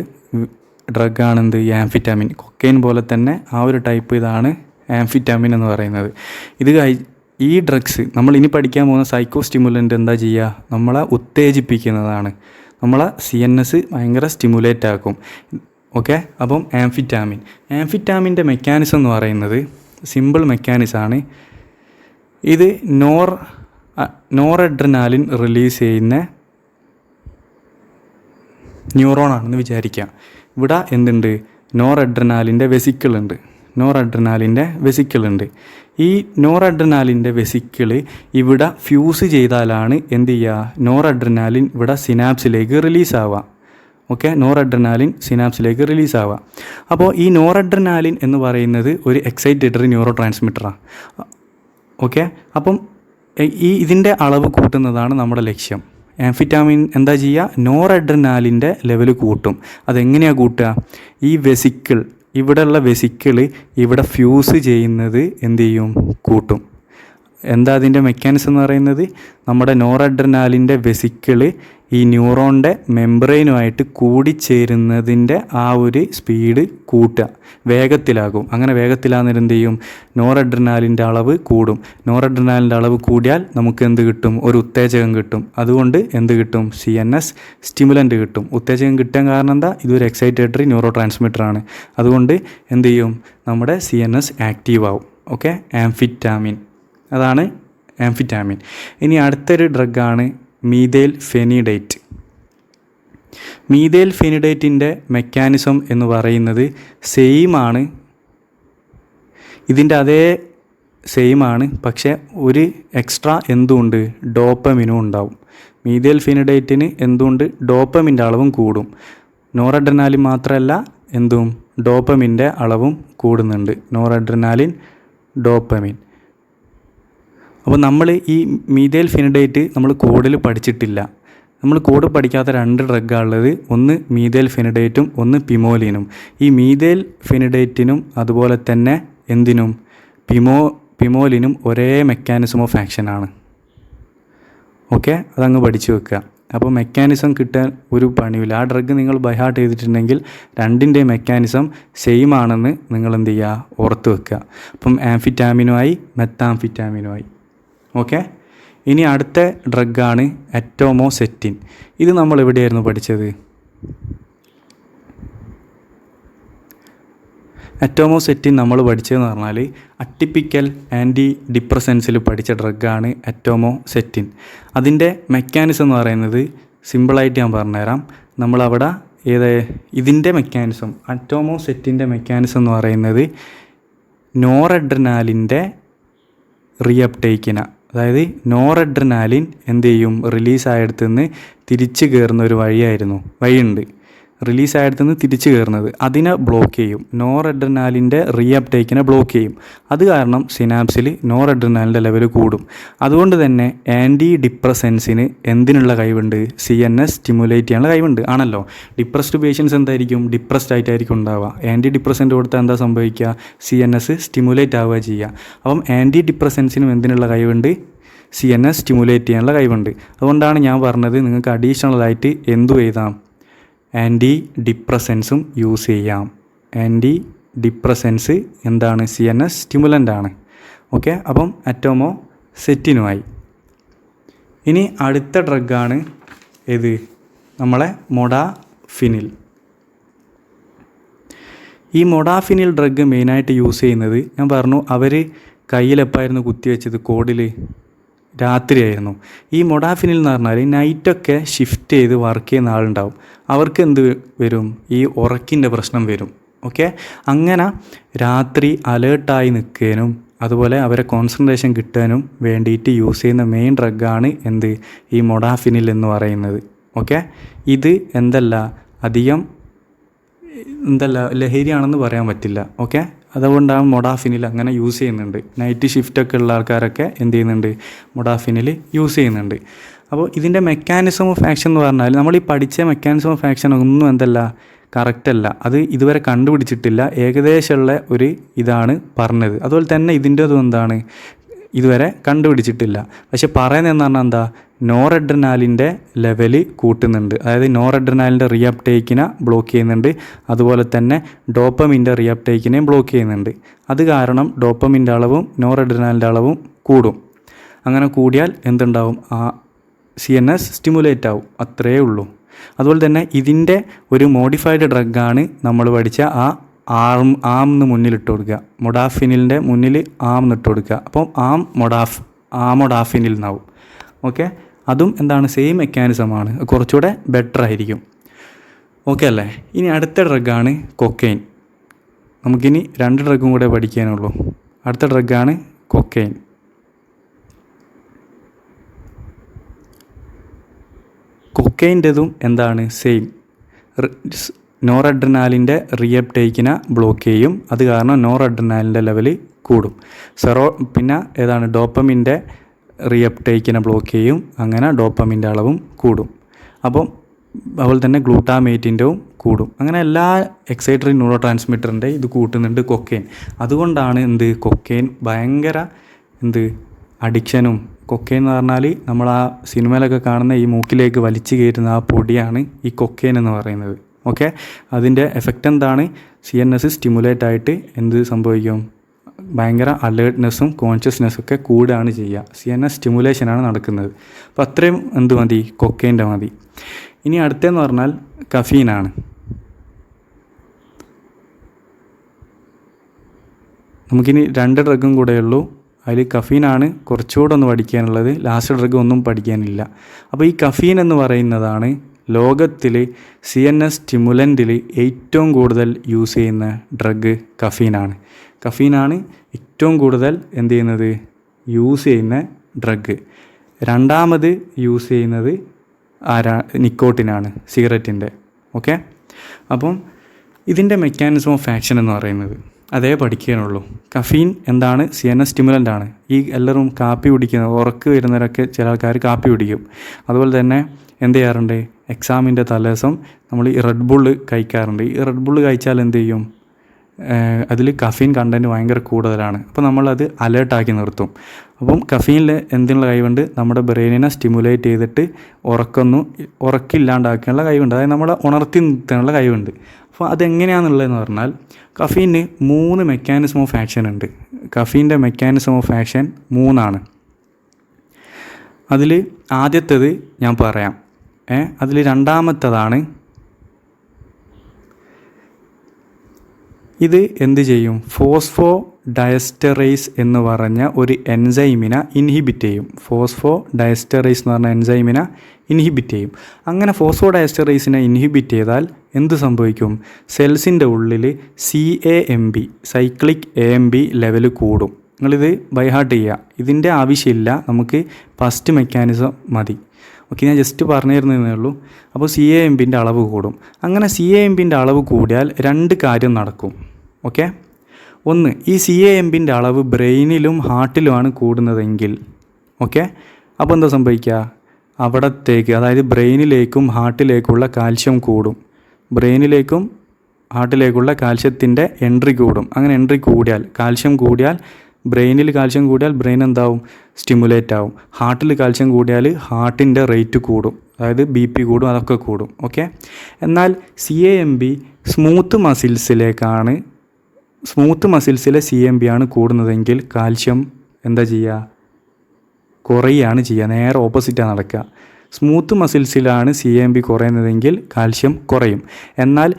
ഡ്രഗാണ് ആംഫിറ്റാമിൻ. കൊക്കൈൻ പോലെ തന്നെ ആ ഒരു ടൈപ്പ് ഇതാണ് ആംഫിറ്റാമിൻ എന്ന് പറയുന്നത്. ഈ ഡ്രഗ്സ് നമ്മൾ ഇനി പഠിക്കാൻ പോകുന്ന സൈക്കോസ്റ്റിമുലൻ്റ് എന്താ ചെയ്യുക, നമ്മളെ ഉത്തേജിപ്പിക്കുന്നതാണ്. നമ്മളെ CNS ഭയങ്കര സ്റ്റിമുലേറ്റ് ആക്കും. ഓക്കെ, അപ്പം ആംഫിറ്റാമിൻ്റെ മെക്കാനിസം എന്ന് പറയുന്നത് സിമ്പിൾ മെക്കാനിസമാണ്. ഇത് നോറഡ്രിനാലിൻ റിലീസ് ചെയ്യുന്ന ന്യൂറോണാണെന്ന് വിചാരിക്കുക. ഇവിടെ നോറഡ്രിനാലിൻ്റെ വെസിക്കിളുണ്ട്. ഈ നോറഡ്രിനാലിൻ്റെ വെസിക്കിൾ ഇവിടെ ഫ്യൂസ് ചെയ്താലാണ് നോറഡ്രിനാലിൻ ഇവിടെ സിനാപ്സിലേക്ക് റിലീസ് ആവുക. ഓക്കെ, നോറഡ്രിനാലിൻ സിനാപ്സിലേക്ക് റിലീസ് ആവുക. അപ്പോൾ ഈ നോറഡ്രിനാലിൻ എന്ന് പറയുന്നത് ഒരു എക്സൈറ്റേറ്ററി ന്യൂറോ ട്രാൻസ്മിറ്ററാണ്. ഓക്കെ, അപ്പം ഇതിൻ്റെ അളവ് കൂട്ടുന്നതാണ് നമ്മുടെ ലക്ഷ്യം. ആംഫിറ്റാമിൻ എന്താ ചെയ്യുക, നോറഡ്രിനാലിൻ്റെ ലെവൽ കൂട്ടും. അതെങ്ങനെയാണ് കൂട്ടുക, ഈ ഇവിടെയുള്ള വെസിക്കിൾ ഇവിടെ ഫ്യൂസ് ചെയ്യുന്നത് കൂട്ടും. എന്താ അതിൻ്റെ മെക്കാനിസം എന്ന് പറയുന്നത്, നമ്മുടെ നോറഡ്രിനാലിൻ്റെ വെസിക്കിൾ ഈ ന്യൂറോണിൻ്റെ മെംബ്രെയിനുമായിട്ട് കൂടിച്ചേരുന്നതിൻ്റെ ആ ഒരു സ്പീഡ് കൂട്ടുക, വേഗത്തിലാകും. അങ്ങനെ വേഗത്തിലാകുന്നതിന് നോറഡ്രിനാലിൻ്റെ അളവ് കൂടും. നോറഡ്രിനാലിൻ്റെ അളവ് കൂടിയാൽ നമുക്ക് കിട്ടും, ഒരു ഉത്തേജകം കിട്ടും. അതുകൊണ്ട് കിട്ടും, CNS സ്റ്റിമുലൻ്റ് കിട്ടും. ഉത്തേജകം കിട്ടാൻ കാരണം എന്താ, ഇതൊരു എക്സൈറ്റേറ്ററി ന്യൂറോ ട്രാൻസ്മിറ്ററാണ്. അതുകൊണ്ട് നമ്മുടെ CNS ആക്റ്റീവ് ആവും. ഓക്കെ, അതാണ് ആംഫിറ്റാമിൻ. ഇനി അടുത്തൊരു ഡ്രഗാണ് മീഥൈൽ ഫെനിഡേറ്റ്. മീഥൈൽ ഫെനിഡേറ്റിൻ്റെ മെക്കാനിസം എന്ന് പറയുന്നത് സെയിം ആണ്, ഇതിൻ്റെ അതേ സെയിം ആണ്, പക്ഷേ ഒരു എക്സ്ട്രാ എന്തുണ്ട്, ഡോപ്പമിനും ഉണ്ടാവും. മീഥൈൽ ഫെനിഡേറ്റിന് എന്തുകൊണ്ട് ഡോപ്പമിൻ്റെ അളവും കൂടും. നോറഡ്രിനാലിൻ മാത്രമല്ല എന്തും ഡോപ്പമിൻ്റെ അളവും കൂടുന്നുണ്ട്. Noradrenaline, dopamine. അപ്പോൾ നമ്മൾ ഈ മീഥൈൽ ഫെനിഡേറ്റ് നമ്മൾ കോഡിൽ പഠിച്ചിട്ടില്ല. നമ്മൾ കോഡ് പഠിക്കാത്ത 2 ഡ്രഗാണ് ഉള്ളത്. ഒന്ന് മീഥൈൽ ഫെനിഡേറ്റും ഒന്ന് പിമോലിനും. ഈ മീഥൈൽ ഫെനിഡേറ്റിനും അതുപോലെ തന്നെ എന്തിനും പിമോലിനും ഒരേ മെക്കാനിസം ഓഫ് ആക്ഷനാണ്. ഓക്കെ, അതങ്ങ് പഠിച്ചു വെക്കുക. അപ്പോൾ മെക്കാനിസം കിട്ടാൻ ഒരു പണിയില്ല. ആ ഡ്രഗ് നിങ്ങൾ ബൈ ഹാർട്ട് ചെയ്തിട്ടുണ്ടെങ്കിൽ 2ൻ്റെ മെക്കാനിസം സെയിം ആണെന്ന് നിങ്ങൾ എന്ത് ചെയ്യുക, ഓർത്ത് വെക്കുക. അപ്പം ആംഫിറ്റാമിനുമായി മെത്താംഫിറ്റാമിനുമായി. ഓക്കെ, ഇനി അടുത്ത ഡ്രഗാണ് അറ്റോമോസെറ്റിൻ. ഇത് നമ്മൾ എവിടെയായിരുന്നു പഠിച്ചത്? അറ്റോമോസെറ്റിൻ നമ്മൾ പഠിച്ചതെന്ന് പറഞ്ഞാൽ അറ്റിപ്പിക്കൽ ആൻറ്റി ഡിപ്രസൻസിൽ പഠിച്ച ഡ്രഗാണ് അറ്റോമോസെറ്റിൻ. അതിൻ്റെ മെക്കാനിസം എന്ന് പറയുന്നത് സിമ്പിളായിട്ട് ഞാൻ പറഞ്ഞുതരാം. നമ്മളവിടെ ഇതിൻ്റെ മെക്കാനിസം, അറ്റോമോസെറ്റിൻ്റെ മെക്കാനിസം എന്ന് പറയുന്നത് നോറഡ്രിനാലിൻ്റെ റീഅപ്ടേക്കിന്, അതായത് നോറഡ്രിനാലിൻ എന്ത് ചെയ്യും, റിലീസായടുത്തുനിന്ന് തിരിച്ച് കയറുന്ന ഒരു വഴിയുണ്ട്. റിലീസായടുത്തുനിന്ന് തിരിച്ച് കയറുന്നത് അതിനെ ബ്ലോക്ക് ചെയ്യും. നോറഡ്രിനാലിൻ്റെ റീഅപ്ടേക്കിനെ ബ്ലോക്ക് ചെയ്യും. അത് കാരണം സിനാപ്സിൽ നോറഡ്രിനാലിൻ്റെ ലെവൽ കൂടും. അതുകൊണ്ട് തന്നെ ആൻറ്റി ഡിപ്രസൻസിന് എന്തിനുള്ള കഴിവുണ്ട്, CNS സ്റ്റിമുലേറ്റ് ചെയ്യാനുള്ള കഴിവുണ്ട് ആണല്ലോ. ഡിപ്രസ്ഡ് പേഷ്യൻസ് എന്തായിരിക്കും, ഡിപ്രസ്ഡ് ആയിട്ടായിരിക്കും ഉണ്ടാവുക. ആൻറ്റി ഡിപ്രസൻറ്റ് കൊടുത്താൽ എന്താ സംഭവിക്കുക, CNS സ്റ്റിമുലേറ്റ് ആവുക ചെയ്യുക. അപ്പം ആൻറ്റി ഡിപ്രസൻസിനും എന്തിനുള്ള കഴിവുണ്ട്, CNS സ്റ്റിമുലേറ്റ് ചെയ്യാനുള്ള കഴിവുണ്ട്. അതുകൊണ്ടാണ് ഞാൻ പറഞ്ഞത് നിങ്ങൾക്ക് അഡീഷണലായിട്ട് എന്തു എഴുതാം, ആൻറ്റി ഡിപ്രസൻസും യൂസ് ചെയ്യാം. ആൻറ്റി ഡിപ്രസൻസ് എന്താണ്, CNS സ്റ്റിമുലൻ്റ് ആണ്. ഓക്കെ, അപ്പം അറ്റോമോസെറ്റിനുമായി. ഇനി അടുത്ത ഡ്രഗാണ് ഏത്, നമ്മളെ മൊഡാഫിനിൽ. ഈ മൊഡാഫിനിൽ ഡ്രഗ് മെയിനായിട്ട് യൂസ് ചെയ്യുന്നത് ഞാൻ പറഞ്ഞു, അവർ കയ്യിലെപ്പായിരുന്നു കുത്തിവെച്ചത്, കോഡിൽ രാത്രിയായിരുന്നു. ഈ മൊഡാഫിനിൽ എന്ന് പറഞ്ഞാൽ നൈറ്റൊക്കെ ഷിഫ്റ്റ് ചെയ്ത് വർക്ക് ചെയ്യുന്ന ആളുണ്ടാവും. അവർക്ക് എന്ത് വരും, ഈ ഉറക്കിൻ്റെ പ്രശ്നം വരും. ഓക്കെ, അങ്ങനെ രാത്രി അലേർട്ടായി നിൽക്കാനും അതുപോലെ അവരെ കോൺസെൻട്രേഷൻ കിട്ടാനും വേണ്ടിയിട്ട് യൂസ് ചെയ്യുന്ന മെയിൻ ഡ്രഗാണ് എന്ത്, ഈ മൊഡാഫിനിൽ എന്ന് പറയുന്നത്. ഓക്കെ, ഇത് അധികം ലഹരിയാണെന്ന് പറയാൻ പറ്റില്ല. ഓക്കെ, അതുകൊണ്ടാണ് മൊഡാഫിനിൽ അങ്ങനെ യൂസ് ചെയ്യുന്നുണ്ട്. നൈറ്റ് ഷിഫ്റ്റൊക്കെ ഉള്ള ആൾക്കാരൊക്കെ എന്ത് ചെയ്യുന്നുണ്ട്, മൊഡാഫിനിൽ യൂസ് ചെയ്യുന്നുണ്ട്. അപ്പോൾ ഇതിൻ്റെ മെക്കാനിസം ഓഫ് ആക്ഷൻ എന്ന് പറഞ്ഞാൽ നമ്മൾ ഈ പഠിച്ച മെക്കാനിസം ഓഫ് ആക്ഷൻ ഒന്നും കറക്റ്റല്ല, അത് ഇതുവരെ കണ്ടുപിടിച്ചിട്ടില്ല. ഏകദേശമുള്ള ഒരു ഇതാണ് പറഞ്ഞത്. അതുപോലെ തന്നെ ഇതിൻ്റെതും ഇതുവരെ കണ്ടുപിടിച്ചിട്ടില്ല. പക്ഷെ പറയുന്നത് എന്ന് പറഞ്ഞാൽ എന്താ, നോറഡ്രിനാലിൻ്റെ ലെവൽ കൂട്ടുന്നുണ്ട്. അതായത് നോറഡ്രിനാലിൻ്റെ റീഅപ്ടേക്കിനെ ബ്ലോക്ക് ചെയ്യുന്നുണ്ട്. അതുപോലെ തന്നെ ഡോപ്പമിൻ്റെ റീഅപ്ടേക്കിനെയും ബ്ലോക്ക് ചെയ്യുന്നുണ്ട്. അത് കാരണം ഡോപ്പമിൻ്റെ അളവും നോറഡ്രിനാലിൻ്റെ അളവും കൂടും. അങ്ങനെ കൂടിയാൽ എന്തുണ്ടാവും, ആ CNS സ്റ്റിമുലേറ്റ് ആവും. അത്രയേ ഉള്ളൂ. അതുപോലെ തന്നെ ഇതിൻ്റെ ഒരു മോഡിഫൈഡ് ഡ്രഗാണ് നമ്മൾ പഠിച്ച ആംന്ന് മുന്നിലിട്ട് കൊടുക്കുക. മൊഡാഫിനിലിൻ്റെ മുന്നിൽ ആംന്ന് ഇട്ട് കൊടുക്കുക. അപ്പം മൊഡാഫിനിൽ നിന്നാവും. ഓക്കെ, അതും സെയിം മെക്കാനിസമാണ്, കുറച്ചുകൂടെ ബെറ്റർ ആയിരിക്കും. ഓക്കെ അല്ലേ. ഇനി അടുത്ത ഡ്രഗാണ് കൊക്കൈൻ. നമുക്കിനി 2 ഡ്രഗും കൂടെ പഠിക്കാനുള്ളൂ. അടുത്ത ഡ്രഗാണ് കൊക്കൈൻ. കൊക്കൈൻ്റെതും സെയിം, നോറഡ്രിനാലിൻ്റെ റീഅപ്ടേക്കിനെ ബ്ലോക്ക് ചെയ്യും. അത് കാരണം നോറഡ്രിനാലിൻ്റെ ലെവൽ കൂടും. പിന്നെ ഡോപ്പമിൻ്റെ റീഅപ്ടേക്കിനെ ബ്ലോക്ക് ചെയ്യും. അങ്ങനെ ഡോപ്പമിൻ്റെ അളവും കൂടും. അപ്പം അതുപോലെ തന്നെ ഗ്ലൂട്ടാമേറ്റിൻ്റെയും കൂടും. അങ്ങനെ എല്ലാ എക്സൈറ്ററി ന്യൂറോ ട്രാൻസ്മിറ്ററിൻ്റെ ഇത് കൂട്ടുന്നുണ്ട് കൊക്കൈൻ. അതുകൊണ്ടാണ് കൊക്കൈൻ ഭയങ്കര അഡിക്ഷനും. കൊക്കൈൻ എന്ന് പറഞ്ഞാൽ നമ്മൾ ആ സിനിമയിലൊക്കെ കാണുന്ന ഈ മൂക്കിലേക്ക് വലിച്ചു കയറ്റുന്ന ആ പൊടിയാണ് ഈ കൊക്കൈൻ എന്ന് പറയുന്നത്. ഓക്കെ, അതിൻ്റെ എഫക്റ്റ് CNS സ്റ്റിമുലേറ്റ് ആയിട്ട് സംഭവിക്കും, ഭയങ്കര അലേർട്ട്നെസ്സും കോൺഷ്യസ്നെസ്സും ഒക്കെ കൂടുകയാണ് ചെയ്യുക. CNS സ്റ്റിമുലേഷനാണ് നടക്കുന്നത്. അപ്പോൾ അത്രയും മതി, കൊക്കൈൻ്റെ മതി. ഇനി അടുത്തതെന്ന് പറഞ്ഞാൽ കഫീനാണ്. നമുക്കിനി 2 ഡ്രഗും കൂടെയുള്ളൂ. അതിൽ കഫീനാണ് കുറച്ചുകൂടെ ഒന്ന് പഠിക്കാനുള്ളത്. ലാസ്റ്റ് ഡ്രഗ് ഒന്നും പഠിക്കാനില്ല. അപ്പോൾ ഈ കഫീൻ എന്ന് പറയുന്നതാണ് ലോകത്തിൽ CNS സ്റ്റിമുലൻറ്റിൽ ഏറ്റവും കൂടുതൽ യൂസ് ചെയ്യുന്ന ഡ്രഗ് കഫീനാണ്. കഫീനാണ് ഏറ്റവും കൂടുതൽ എന്ത് ചെയ്യുന്നത് യൂസ് ചെയ്യുന്ന ഡ്രഗ്. രണ്ടാമത് യൂസ് ചെയ്യുന്നത് നിക്കോട്ടിനാണ്, സിഗരറ്റിൻ്റെ. ഓക്കെ, അപ്പം ഇതിൻ്റെ മെക്കാനിസം ഓഫ് ആക്ഷൻ എന്ന് പറയുന്നത് അതേ പഠിക്കാനുള്ളൂ. കഫീൻ എന്താണ്? CNS സ്റ്റിമുലൻ്റ് ആണ്. ഈ എല്ലാവരും കാപ്പി കുടിക്കുന്ന ഉറക്ക് വരുന്നവരൊക്കെ ചില ആൾക്കാർ കാപ്പി കുടിക്കും. അതുപോലെ തന്നെ എന്ത് ചെയ്യാറുണ്ട്, എക്സാമിൻ്റെ തലേദിവസം നമ്മൾ ഈ റെഡ് ബുള്ള് കഴിക്കാറുണ്ട്. ഈ റെഡ് ബുള്ള് കഴിച്ചാൽ എന്ത് ചെയ്യും, അതിൽ കഫീൻ കണ്ടൻറ്റ് ഭയങ്കര കൂടുതലാണ്. അപ്പോൾ നമ്മളത് അലേർട്ടാക്കി നിർത്തും. അപ്പം കഫീനിൽ എന്തിനുള്ള കഴിവുണ്ട്, നമ്മുടെ ബ്രെയിനിനെ സ്റ്റിമുലേറ്റ് ചെയ്തിട്ട് ഉറക്കില്ലാണ്ടാക്കാനുള്ള കഴിവുണ്ട്. അതായത് നമ്മളെ ഉണർത്തി നിർത്താനുള്ള കഴിവുണ്ട്. അപ്പോൾ അതെങ്ങനെയാണെന്നുള്ളതെന്ന് പറഞ്ഞാൽ കഫീന് 3 മെക്കാനിസം ഓഫ് ആക്ഷൻ ഉണ്ട്. കഫീൻ്റെ മെക്കാനിസം ഓഫ് ആക്ഷൻ 3 അതിൽ ആദ്യത്തേത് ഞാൻ പറയാം. അതിൽ രണ്ടാമത്തതാണ് ഇത് എന്ത് ചെയ്യും, ഫോസ്ഫോ ഡയസ്റ്ററൈസ് എന്ന് പറഞ്ഞ ഒരു എൻസൈമിനെ ഇൻഹിബിറ്റ് ചെയ്യും. ഫോസ്ഫോ ഡയസ്റ്ററൈസ് എന്ന് പറഞ്ഞ എൻസൈമിനെ ഇൻഹിബിറ്റ് ചെയ്യും. അങ്ങനെ ഫോസ്ഫോ ഡയസ്റ്ററൈസിനെ ഇൻഹിബിറ്റ് ചെയ്താൽ എന്ത് സംഭവിക്കും, സെൽസിൻ്റെ ഉള്ളിൽ CAMP സൈക്ലിക് AMP ലെവൽ കൂടും. നിങ്ങളിത് ബൈഹാർട്ട് ചെയ്യുക, ഇതിൻ്റെ ആവശ്യമില്ല, നമുക്ക് ഫസ്റ്റ് മെക്കാനിസം മതി. ഓക്കെ, ഞാൻ ജസ്റ്റ് പറഞ്ഞു തരുന്നതേ ഉള്ളൂ. അപ്പോൾ CAMPൻ്റെ അളവ് കൂടും. അങ്ങനെ CAMPൻ്റെ അളവ് കൂടിയാൽ 2 കാര്യം നടക്കും. ഓക്കെ, ഒന്ന്, ഈ CAMPൻ്റെ അളവ് ബ്രെയിനിലും ഹാർട്ടിലുമാണ് കൂടുന്നതെങ്കിൽ, ഓക്കെ, അപ്പോൾ എന്താ സംഭവിക്കുക, അവിടത്തേക്ക് അതായത് ബ്രെയിനിലേക്കും ഹാർട്ടിലേക്കുള്ള കാൽഷ്യം കൂടും. ബ്രെയിനിലേക്കും ഹാർട്ടിലേക്കുള്ള കാൽഷ്യത്തിൻ്റെ എൻട്രി കൂടും. അങ്ങനെ എൻട്രി കൂടിയാൽ, കാൽഷ്യം കൂടിയാൽ ബ്രെയിനിൽ കാൽഷ്യം കൂടിയാൽ ബ്രെയിൻ എന്താവും, സ്റ്റിമുലേറ്റ് ആവും. ഹാർട്ടിൽ കാൽഷ്യം കൂടിയാൽ ഹാർട്ടിൻ്റെ റേറ്റ് കൂടും, അതായത് BP കൂടും, അതൊക്കെ കൂടും. ഓക്കെ, എന്നാൽ CAMP സ്മൂത്ത് മസിൽസിലെ CAMP ആണ് കൂടുന്നതെങ്കിൽ കാൽഷ്യം എന്താ ചെയ്യുക, കുറയുകയാണ് ചെയ്യുക. നേരെ ഓപ്പോസിറ്റാണ് നടക്കുക. സ്മൂത്ത് മസിൽസിലാണ് CAMP കുറയുന്നതെങ്കിൽ കാൽഷ്യം കുറയും. എന്നാൽ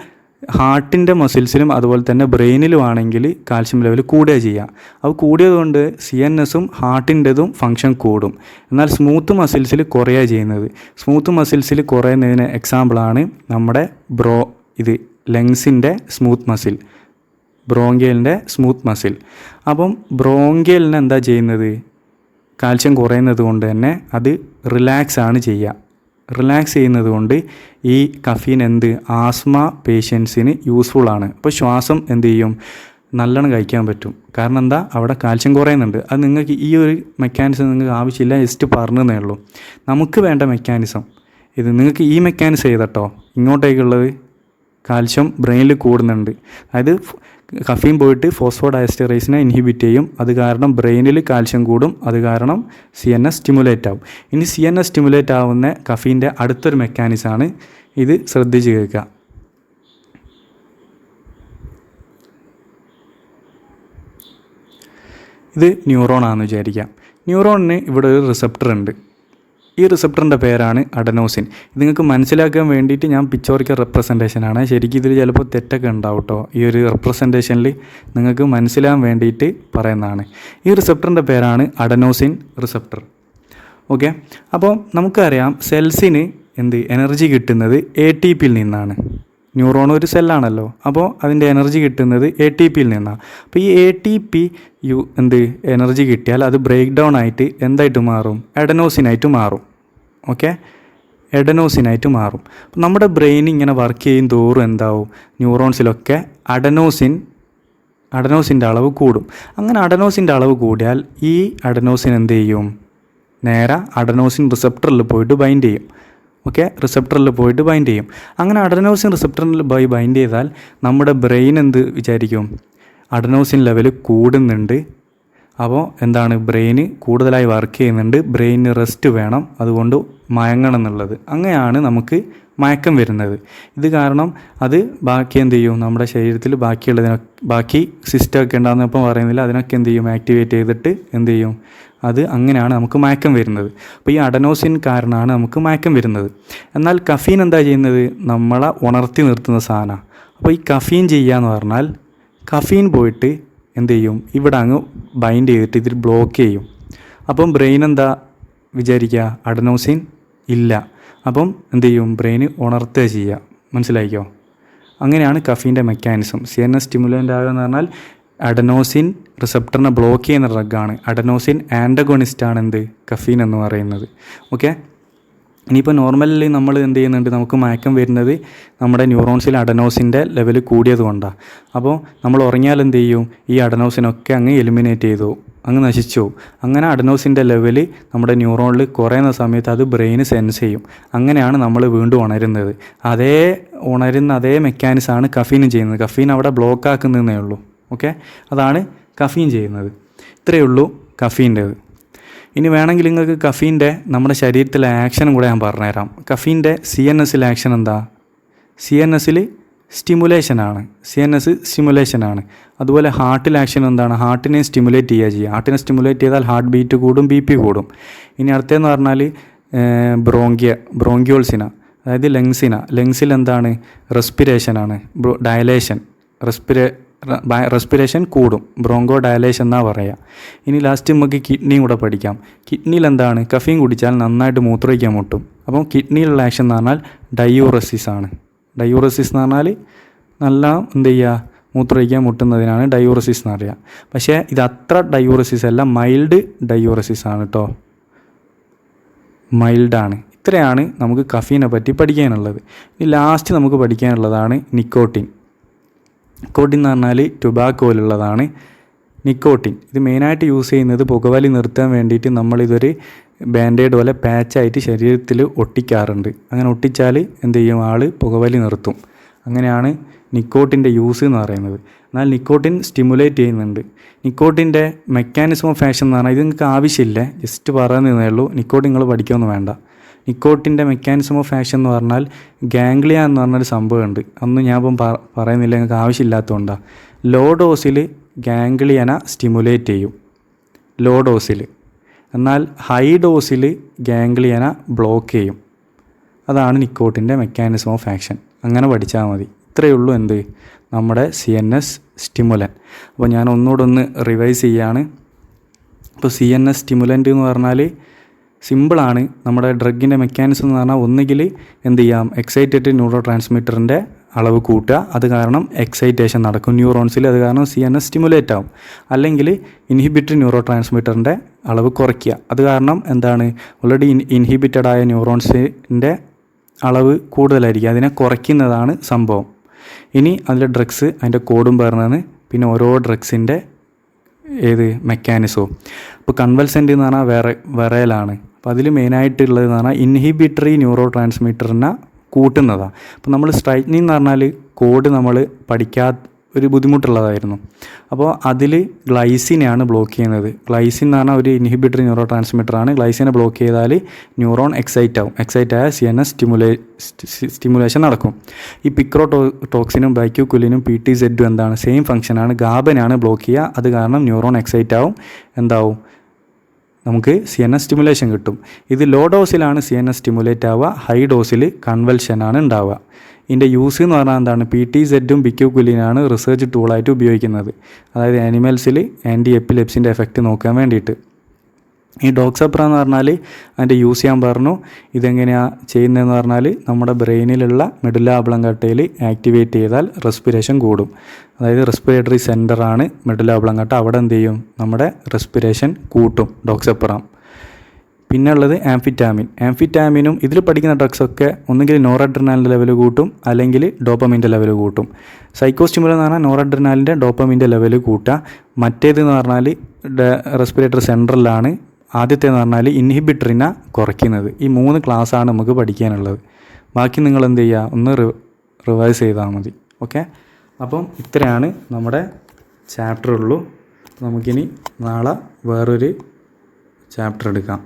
ഹാർട്ടിൻ്റെ മസിൽസിലും അതുപോലെ തന്നെ ബ്രെയിനിലുമാണെങ്കിൽ കാൽഷ്യം ലെവൽ കൂടുക ചെയ്യുക. അത് കൂടിയതുകൊണ്ട് CNSഉം ഹാർട്ടിൻ്റെതും ഫങ്ഷൻ കൂടും. എന്നാൽ സ്മൂത്ത് മസിൽസിൽ കുറയുക ചെയ്യുന്നത്. സ്മൂത്ത് മസിൽസിൽ കുറയുന്നതിന് എക്സാമ്പിളാണ് നമ്മുടെ ലങ്സിൻ്റെ സ്മൂത്ത് മസിൽ, ബ്രോങ്കിയലിൻ്റെ സ്മൂത്ത് മസിൽ. അപ്പം ബ്രോങ്കിയലിന് എന്താ ചെയ്യുന്നത്, കാൽഷ്യം കുറയുന്നത് കൊണ്ട് തന്നെ അത് റിലാക്സ് ആണ് ചെയ്യുക. റിലാക്സ് ചെയ്യുന്നത് കൊണ്ട് ഈ കഫീൻ ആസ്മ പേഷ്യൻസിന് യൂസ്ഫുള്ളാണ്. അപ്പോൾ ശ്വാസം എന്ത് ചെയ്യും, നല്ലോണം കഴിക്കാൻ പറ്റും. കാരണം എന്താ, അവിടെ കാൽഷ്യം കുറയുന്നുണ്ട്. അത് നിങ്ങൾക്ക് ഈ ഒരു മെക്കാനിസം നിങ്ങൾക്ക് ആവശ്യമില്ല, ജസ്റ്റ് പറഞ്ഞതേ ഉള്ളൂ. നമുക്ക് വേണ്ട മെക്കാനിസം ഇത്. നിങ്ങൾക്ക് ഈ മെക്കാനിസം ചെയ്തട്ടോ, ഇങ്ങോട്ടേക്കുള്ളത് കാൽഷ്യം ബ്രെയിനിൽ കൂടുന്നുണ്ട്. അതായത് കഫീൻ പോയിട്ട് ഫോസ്ഫോ ഡയസ്റ്ററൈസിനെ ഇൻഹിബിറ്റ് ചെയ്യും. അത് കാരണം ബ്രെയിനിൽ കാൽഷ്യം കൂടും. അത് കാരണം CNS സ്റ്റിമുലേറ്റ് ആവും. ഇനി CNS സ്റ്റിമുലേറ്റ് ആവുന്ന കഫീൻ്റെ അടുത്തൊരു മെക്കാനിസമാണ് ഇത്. ശ്രദ്ധിച്ച് കേൾക്കുക. ഇത് ന്യൂറോണാണെന്ന് വിചാരിക്കാം. ന്യൂറോണിന് ഇവിടെ ഒരു റിസപ്റ്റർ ഉണ്ട്. ഈ റിസപ്റ്ററിൻ്റെ പേരാണ് അഡനോസിൻ. ഇത് നിങ്ങൾക്ക് മനസ്സിലാക്കാൻ വേണ്ടിയിട്ട് ഞാൻ പിക്ചോറിക്കൽ റെപ്രസെൻറ്റേഷനാണ്. ശരിക്കും ഇതിൽ ചിലപ്പോൾ തെറ്റൊക്കെ ഉണ്ടാവും കേട്ടോ. ഈ ഒരു റെപ്രസെൻറ്റേഷനിൽ നിങ്ങൾക്ക് മനസ്സിലാകാൻ വേണ്ടിയിട്ട് പറയുന്നതാണ്. ഈ റിസപ്റ്ററിൻ്റെ പേരാണ് അഡനോസിൻ റിസപ്റ്റർ. ഓക്കെ, അപ്പോൾ നമുക്കറിയാം സെൽസിന് എനർജി കിട്ടുന്നത് ATPയിൽ നിന്നാണ്. ന്യൂറോൺ ഒരു സെല്ലാണല്ലോ, അപ്പോൾ അതിൻ്റെ എനർജി കിട്ടുന്നത് ATPയിൽ നിന്നാണ്. അപ്പോൾ ഈ ATP എനർജി കിട്ടിയാൽ അത് ബ്രേക്ക് ഡൗൺ ആയിട്ട് എന്തായിട്ട് മാറും, അഡനോസിനായിട്ട് മാറും. ഓക്കെ, അഡനോസിനായിട്ട് മാറും. അപ്പോൾ നമ്മുടെ ബ്രെയിൻ ഇങ്ങനെ വർക്ക് ചെയ്യും തോറും എന്താവും, ന്യൂറോൺസിലൊക്കെ അഡനോസിൻ്റെ അളവ് കൂടും. അങ്ങനെ അഡനോസിൻ്റെ അളവ് കൂടിയാൽ ഈ അഡനോസിൻ എന്ത് ചെയ്യും, നേരെ അഡനോസിൻ റിസപ്റ്ററിൽ പോയിട്ട് ബൈൻഡ് ചെയ്യും. ഓക്കെ, റിസപ്റ്ററിൽ പോയിട്ട് ബൈൻഡ് ചെയ്യും. അങ്ങനെ അഡനോസിൻ റിസപ്റ്ററിൽ ബൈൻഡ് ചെയ്താൽ നമ്മുടെ ബ്രെയിൻ വിചാരിക്കും, അഡനോസിൻ ലെവൽ കൂടുന്നുണ്ട്. അപ്പോൾ ബ്രെയിന് കൂടുതലായി വർക്ക് ചെയ്യുന്നുണ്ട്, ബ്രെയിന് റെസ്റ്റ് വേണം, അതുകൊണ്ട് മയങ്ങണം എന്നുള്ളത്. അങ്ങനെയാണ് നമുക്ക് മയക്കം വരുന്നത്. ഇത് കാരണം അത് ബാക്കി നമ്മുടെ ശരീരത്തിൽ ബാക്കി സിസ്റ്റമൊക്കെ ഉണ്ടാകുന്നപ്പം പറയുന്നില്ല, അതിനൊക്കെ ആക്ടിവേറ്റ് ചെയ്തിട്ട് അത് അങ്ങനെയാണ് നമുക്ക് മയക്കം വരുന്നത്. അപ്പോൾ ഈ അഡനോസിൻ കാരണമാണ് നമുക്ക് മയക്കം വരുന്നത്. എന്നാൽ കഫീൻ എന്താ ചെയ്യുന്നത്, നമ്മളെ ഉണർത്തി നിർത്തുന്ന സാധനമാണ്. അപ്പോൾ ഈ കഫീൻ ചെയ്യാന്ന് പറഞ്ഞാൽ കഫീൻ പോയിട്ട് ഇവിടെ അങ്ങ് ബൈൻഡ് ചെയ്തിട്ട് ഇതിൽ ബ്ലോക്ക് ചെയ്യും. അപ്പം ബ്രെയിൻ എന്താ വിചാരിക്കുക, അഡനോസിൻ ഇല്ല, അപ്പം എന്ത് ചെയ്യും, ബ്രെയിൻ ഉണർത്തുക ചെയ്യുക. മനസ്സിലായിക്കോ? അങ്ങനെയാണ് കഫീൻ്റെ മെക്കാനിസം. CNS സ്റ്റിമുലൻ്റ് ആകുക എന്ന് പറഞ്ഞാൽ അഡനോസിൻ റിസപ്റ്ററിനെ ബ്ലോക്ക് ചെയ്യുന്ന ഡ്രഗാണ്. അഡനോസിൻ ആൻറ്റഗോണിസ്റ്റാണ് എന്ത്, കഫീൻ എന്ന് പറയുന്നത്. ഓക്കെ. ഇനിയിപ്പോൾ നോർമലി നമ്മൾ എന്ത് ചെയ്യുന്നുണ്ട്, നമുക്ക് മയക്കം വരുന്നത് നമ്മുടെ ന്യൂറോൺസിൽ അഡനോസിൻ്റെ ലെവൽ കൂടിയത് കൊണ്ടാണ്. അപ്പോൾ നമ്മൾ ഉറങ്ങിയാൽ എന്ത് ചെയ്യും, ഈ അഡനോസിനൊക്കെ അങ്ങ് എലിമിനേറ്റ് ചെയ്തു, അങ്ങ് നശിച്ചു പോകും. അങ്ങനെ അഡനോസിൻ്റെ ലെവൽ നമ്മുടെ ന്യൂറോണിൽ കുറയുന്ന സമയത്ത് അത് ബ്രെയിന് സെൻസ് ചെയ്യും. അങ്ങനെയാണ് നമ്മൾ വീണ്ടും ഉണരുന്നത്. ഉണരുന്ന അതേ മെക്കാനിസമാണ് കഫീനും ചെയ്യുന്നത്. കഫീൻ അവിടെ ബ്ലോക്ക് ആക്കുന്നതേ ഉള്ളൂ. ഓക്കെ, അതാണ് കഫീൻ ചെയ്യുന്നത്. ഇത്രയേ ഉള്ളൂ കഫീൻ്റേത്. ഇനി വേണമെങ്കിൽ നിങ്ങൾക്ക് കഫീൻ്റെ നമ്മുടെ ശരീരത്തിലെ ആക്ഷനും കൂടെ ഞാൻ പറഞ്ഞുതരാം. കഫീൻ്റെ CNSൽ ആക്ഷൻ എന്താ? CNSൽ സ്റ്റിമുലേഷനാണ്. സ്റ്റിമുലേഷനാണ്. അതുപോലെ ഹാർട്ടിൽ ആക്ഷൻ എന്താണ്? ഹാർട്ടിനെ സ്റ്റിമുലേറ്റ് ചെയ്യുക. ഹാർട്ടിനെ സ്റ്റിമുലേറ്റ് ചെയ്താൽ ഹാർട്ട് ബീറ്റ് കൂടും, BP കൂടും. ഇനി അടുത്തതെന്ന് പറഞ്ഞാൽ ബ്രോങ്കിയോൾസിന, അതായത് ലങ്സിൽ എന്താണ്? റെസ്പിറേഷനാണ്, ഡയലേഷൻ. റെസ്പിറേഷൻ കൂടും, ബ്രോങ്കോ ഡയലേഷൻ എന്നാണ് പറയുക. ഇനി ലാസ്റ്റ് നമുക്ക് കിഡ്നിയും കൂടെ പഠിക്കാം. കിഡ്നിയിൽ എന്താണ്? കഫീൻ കുടിച്ചാൽ നന്നായിട്ട് മൂത്രമൊഴിക്കാൻ മുട്ടും. അപ്പം കിഡ്നിയിലുള്ള ആക്ഷൻ എന്ന് പറഞ്ഞാൽ ഡയൂറസിസ് ആണ്. ഡയൂറസിസ് എന്ന് പറഞ്ഞാൽ നല്ല എന്ത് ചെയ്യുക, മൂത്രമൊഴിക്കാൻ മുട്ടുന്നതിനാണ് ഡയൂറസിസ് എന്ന് പറയുക. പക്ഷേ ഇത് അത്ര ഡയൂറസിസ് അല്ല, മൈൽഡ് ഡയൂറസിസ് ആണ് കേട്ടോ, മൈൽഡാണ്. ഇത്രയാണ് നമുക്ക് കഫീനെ പറ്റി പഠിക്കാനുള്ളത്. ഇനി ലാസ്റ്റ് നമുക്ക് പഠിക്കാനുള്ളതാണ് നിക്കോട്ടിൻ. നിക്കോട്ടിൻ എന്ന് പറഞ്ഞാൽ ടുബാക്കോയിലുള്ളതാണ് നിക്കോട്ടിൻ. ഇത് മെയിനായിട്ട് യൂസ് ചെയ്യുന്നത് പുകവലി നിർത്താൻ വേണ്ടിയിട്ട് നമ്മളിതൊരു ബാൻഡേഡ് പോലെ പാച്ചായിട്ട് ശരീരത്തിൽ ഒട്ടിക്കാറുണ്ട്. അങ്ങനെ ഒട്ടിച്ചാൽ എന്ത് ചെയ്യും, ആൾ പുകവലി നിർത്തും. അങ്ങനെയാണ് നിക്കോട്ടിൻ്റെ യൂസ് എന്ന് പറയുന്നത്. എന്നാൽ നിക്കോട്ടിൻ സ്റ്റിമുലേറ്റ് ചെയ്യുന്നുണ്ട്. നിക്കോട്ടിൻ്റെ മെക്കാനിസം ഓഫ് ആക്ഷൻ എന്ന് പറഞ്ഞാൽ ഇത് നിങ്ങൾക്ക് ആവശ്യമില്ല, ജസ്റ്റ് പറയുന്നതേ ഉള്ളൂ. നിക്കോട്ടിൻ നിങ്ങൾ പഠിക്കുമെന്ന് വേണ്ട. നിക്കോട്ടിൻ്റെ മെക്കാനിസം ഓഫ് ആക്ഷൻ എന്ന് പറഞ്ഞാൽ ഗാംഗ്ലിയ എന്ന് പറഞ്ഞൊരു സംഭവമുണ്ട്. അതൊന്നും ഞാൻ ഇപ്പം പറയുന്നില്ല, നിങ്ങൾക്ക് ആവശ്യമില്ലാത്തതുകൊണ്ടാണ്. ലോ ഡോസിൽ ഗാംഗ്ലിയനെ സ്റ്റിമുലേറ്റ് ചെയ്യും, ലോ ഡോസിൽ. എന്നാൽ ഹൈ ഡോസിൽ ഗാംഗ്ലിയനെ ബ്ലോക്ക് ചെയ്യും. അതാണ് നിക്കോട്ടിൻ്റെ മെക്കാനിസം ഓഫ് ആക്ഷൻ. അങ്ങനെ പഠിച്ചാൽ മതി. ഇത്രയേ ഉള്ളൂ എന്ത്, നമ്മുടെ CNS സ്റ്റിമുലൻ. അപ്പോൾ ഞാൻ ഒന്നുകൂടെ ഒന്ന് റിവൈസ് ചെയ്യാണ്. ഇപ്പോൾ CNS സ്റ്റിമുലൻ്റ് എന്ന് പറഞ്ഞാൽ സിമ്പിളാണ്. നമ്മുടെ ഡ്രഗിൻ്റെ മെക്കാനിസം എന്ന് പറഞ്ഞാൽ ഒന്നുകിൽ എന്ത് ചെയ്യാം, എക്സൈറ്റഡ് ന്യൂറോ ട്രാൻസ്മിറ്ററിൻ്റെ അളവ് കൂട്ടുക, അത് കാരണം എക്സൈറ്റേഷൻ നടക്കും ന്യൂറോൺസിൽ, അത് കാരണം CNS സ്റ്റിമുലേറ്റ് ആവും. അല്ലെങ്കിൽ ഇൻഹിബിറ്റഡ് ന്യൂറോ ട്രാൻസ്മിറ്ററിൻ്റെ അളവ് കുറയ്ക്കുക, അത് കാരണം എന്താണ്, ഓൾറെഡി ഇൻഹിബിറ്റഡ് ആയ ന്യൂറോൺസിൻ്റെ അളവ് കൂടുതലായിരിക്കും, അതിനെ കുറയ്ക്കുന്നതാണ് സംഭവം. ഇനി അതിലെ ഡ്രഗ്സ്, അതിൻ്റെ കോഡും പറഞ്ഞതാണ്, പിന്നെ ഓരോ ഡ്രഗ്സിൻ്റെ മെക്കാനിസവും. ഇപ്പോൾ കൺവൽസൻ്റ് എന്ന് പറഞ്ഞാൽ വിറയലാണ്. അപ്പോൾ അതിൽ മെയിനായിട്ടുള്ളത് എന്ന് പറഞ്ഞാൽ ഇൻഹിബിറ്ററി ന്യൂറോ ട്രാൻസ്മിറ്ററിനെ കൂട്ടുന്നതാണ്. അപ്പോൾ നമ്മൾ സ്ട്രൈറ്റനിങ് എന്ന് പറഞ്ഞാൽ കോഡ് നമ്മൾ ഒരു ബുദ്ധിമുട്ടുള്ളതായിരുന്നു. അപ്പോൾ അതിൽ ഗ്ലൈസിനെയാണ് ബ്ലോക്ക് ചെയ്യുന്നത്. ഗ്ലൈസിൻ എന്ന് പറഞ്ഞാൽ ഒരു ഇൻഹിബിറ്ററി ന്യൂറോ ട്രാൻസ്മിറ്ററാണ്. ഗ്ലൈസിനെ ബ്ലോക്ക് ചെയ്താൽ ന്യൂറോൺ എക്സൈറ്റ് ആവും. എക്സൈറ്റ് ആയ CNS സ്റ്റിമുലേഷൻ നടക്കും. ഈ ടോക്സിനും ബൈക്യൂക്കുലിനും PTZ എന്താണ്, സെയിം ഫംഗ്ഷനാണ്. ഗാബനാണ് ബ്ലോക്ക് ചെയ്യുക, അത് കാരണം ന്യൂറോൺ എക്സൈറ്റ് ആവും, എന്താവും, നമുക്ക് CNS സ്റ്റിമുലേഷൻ കിട്ടും. ഇത് ലോ ഡോസിലാണ് CNS സ്റ്റിമുലേറ്റ് ആവുക, ഹൈ ഡോസിൽ കൺവൽഷനാണ് ഉണ്ടാവുക. ഇതിൻ്റെ യൂസ് എന്ന് പറഞ്ഞാൽ എന്താണ്, PTZും ബിക്യൂക്കുലിനാണ് റിസർച്ച് ടൂളായിട്ട് ഉപയോഗിക്കുന്നത്. അതായത് ആനിമൽസിൽ ആൻറ്റി എപ്പിലെപ്സിൻ്റെ എഫക്റ്റ് നോക്കാൻ വേണ്ടിയിട്ട്. ഈ ഡോക്സപ്ര എന്ന് പറഞ്ഞാൽ അതിൻ്റെ യൂസ് ചെയ്യാൻ പറഞ്ഞു. ഇതെങ്ങനെയാണ് ചെയ്യുന്നതെന്ന് പറഞ്ഞാൽ നമ്മുടെ ബ്രെയിനിലുള്ള മെഡുല്ല ഓബ്ലംഗാട്ടയിൽ ആക്ടിവേറ്റ് ചെയ്താൽ റെസ്പിറേഷൻ കൂടും. അതായത് റെസ്പിറേറ്ററി സെൻറ്ററാണ് മെഡുല്ല ഓബ്ലംഗാട്ട, അവിടെ എന്ത് ചെയ്യും, നമ്മുടെ റെസ്പിറേഷൻ കൂട്ടും ഡോക്സപ്രാം. പിന്നെ ഉള്ളത് ആംഫിറ്റാമിനും. ഇതിൽ പഠിക്കുന്ന ഡ്രഗ്സൊക്കെ ഒന്നുകിൽ നോറഡ്രിനാലിൻ്റെ ലെവൽ കൂട്ടും, അല്ലെങ്കിൽ ഡോപ്പമിൻ്റെ ലെവൽ കൂട്ടും. സൈക്കോസ്റ്റിമുലൻ എന്ന് പറഞ്ഞാൽ നോറഡ്രിനാലിൻ്റെ ഡോപ്പമിൻ്റെ ലെവൽ കൂട്ടുക. മറ്റേതെന്ന് പറഞ്ഞാൽ റെസ്പിറേറ്ററി സെൻട്രലാണ്. ആദ്യത്തേന്ന് പറഞ്ഞാൽ ഇൻഹിബിറ്ററിനെ കുറയ്ക്കുന്നത്. ഈ 3 ക്ലാസ്സാണ് നമുക്ക് പഠിക്കാനുള്ളത്. ബാക്കി നിങ്ങൾ എന്ത് ചെയ്യുക, ഒന്ന് റിവൈസ് ചെയ്താൽ മതി. ഓക്കെ, അപ്പം ഇത്രയാണ് നമ്മുടെ ചാപ്റ്റർ ഉള്ളൂ. നമുക്കിനി നാളെ വേറൊരു ചാപ്റ്റർ എടുക്കാം.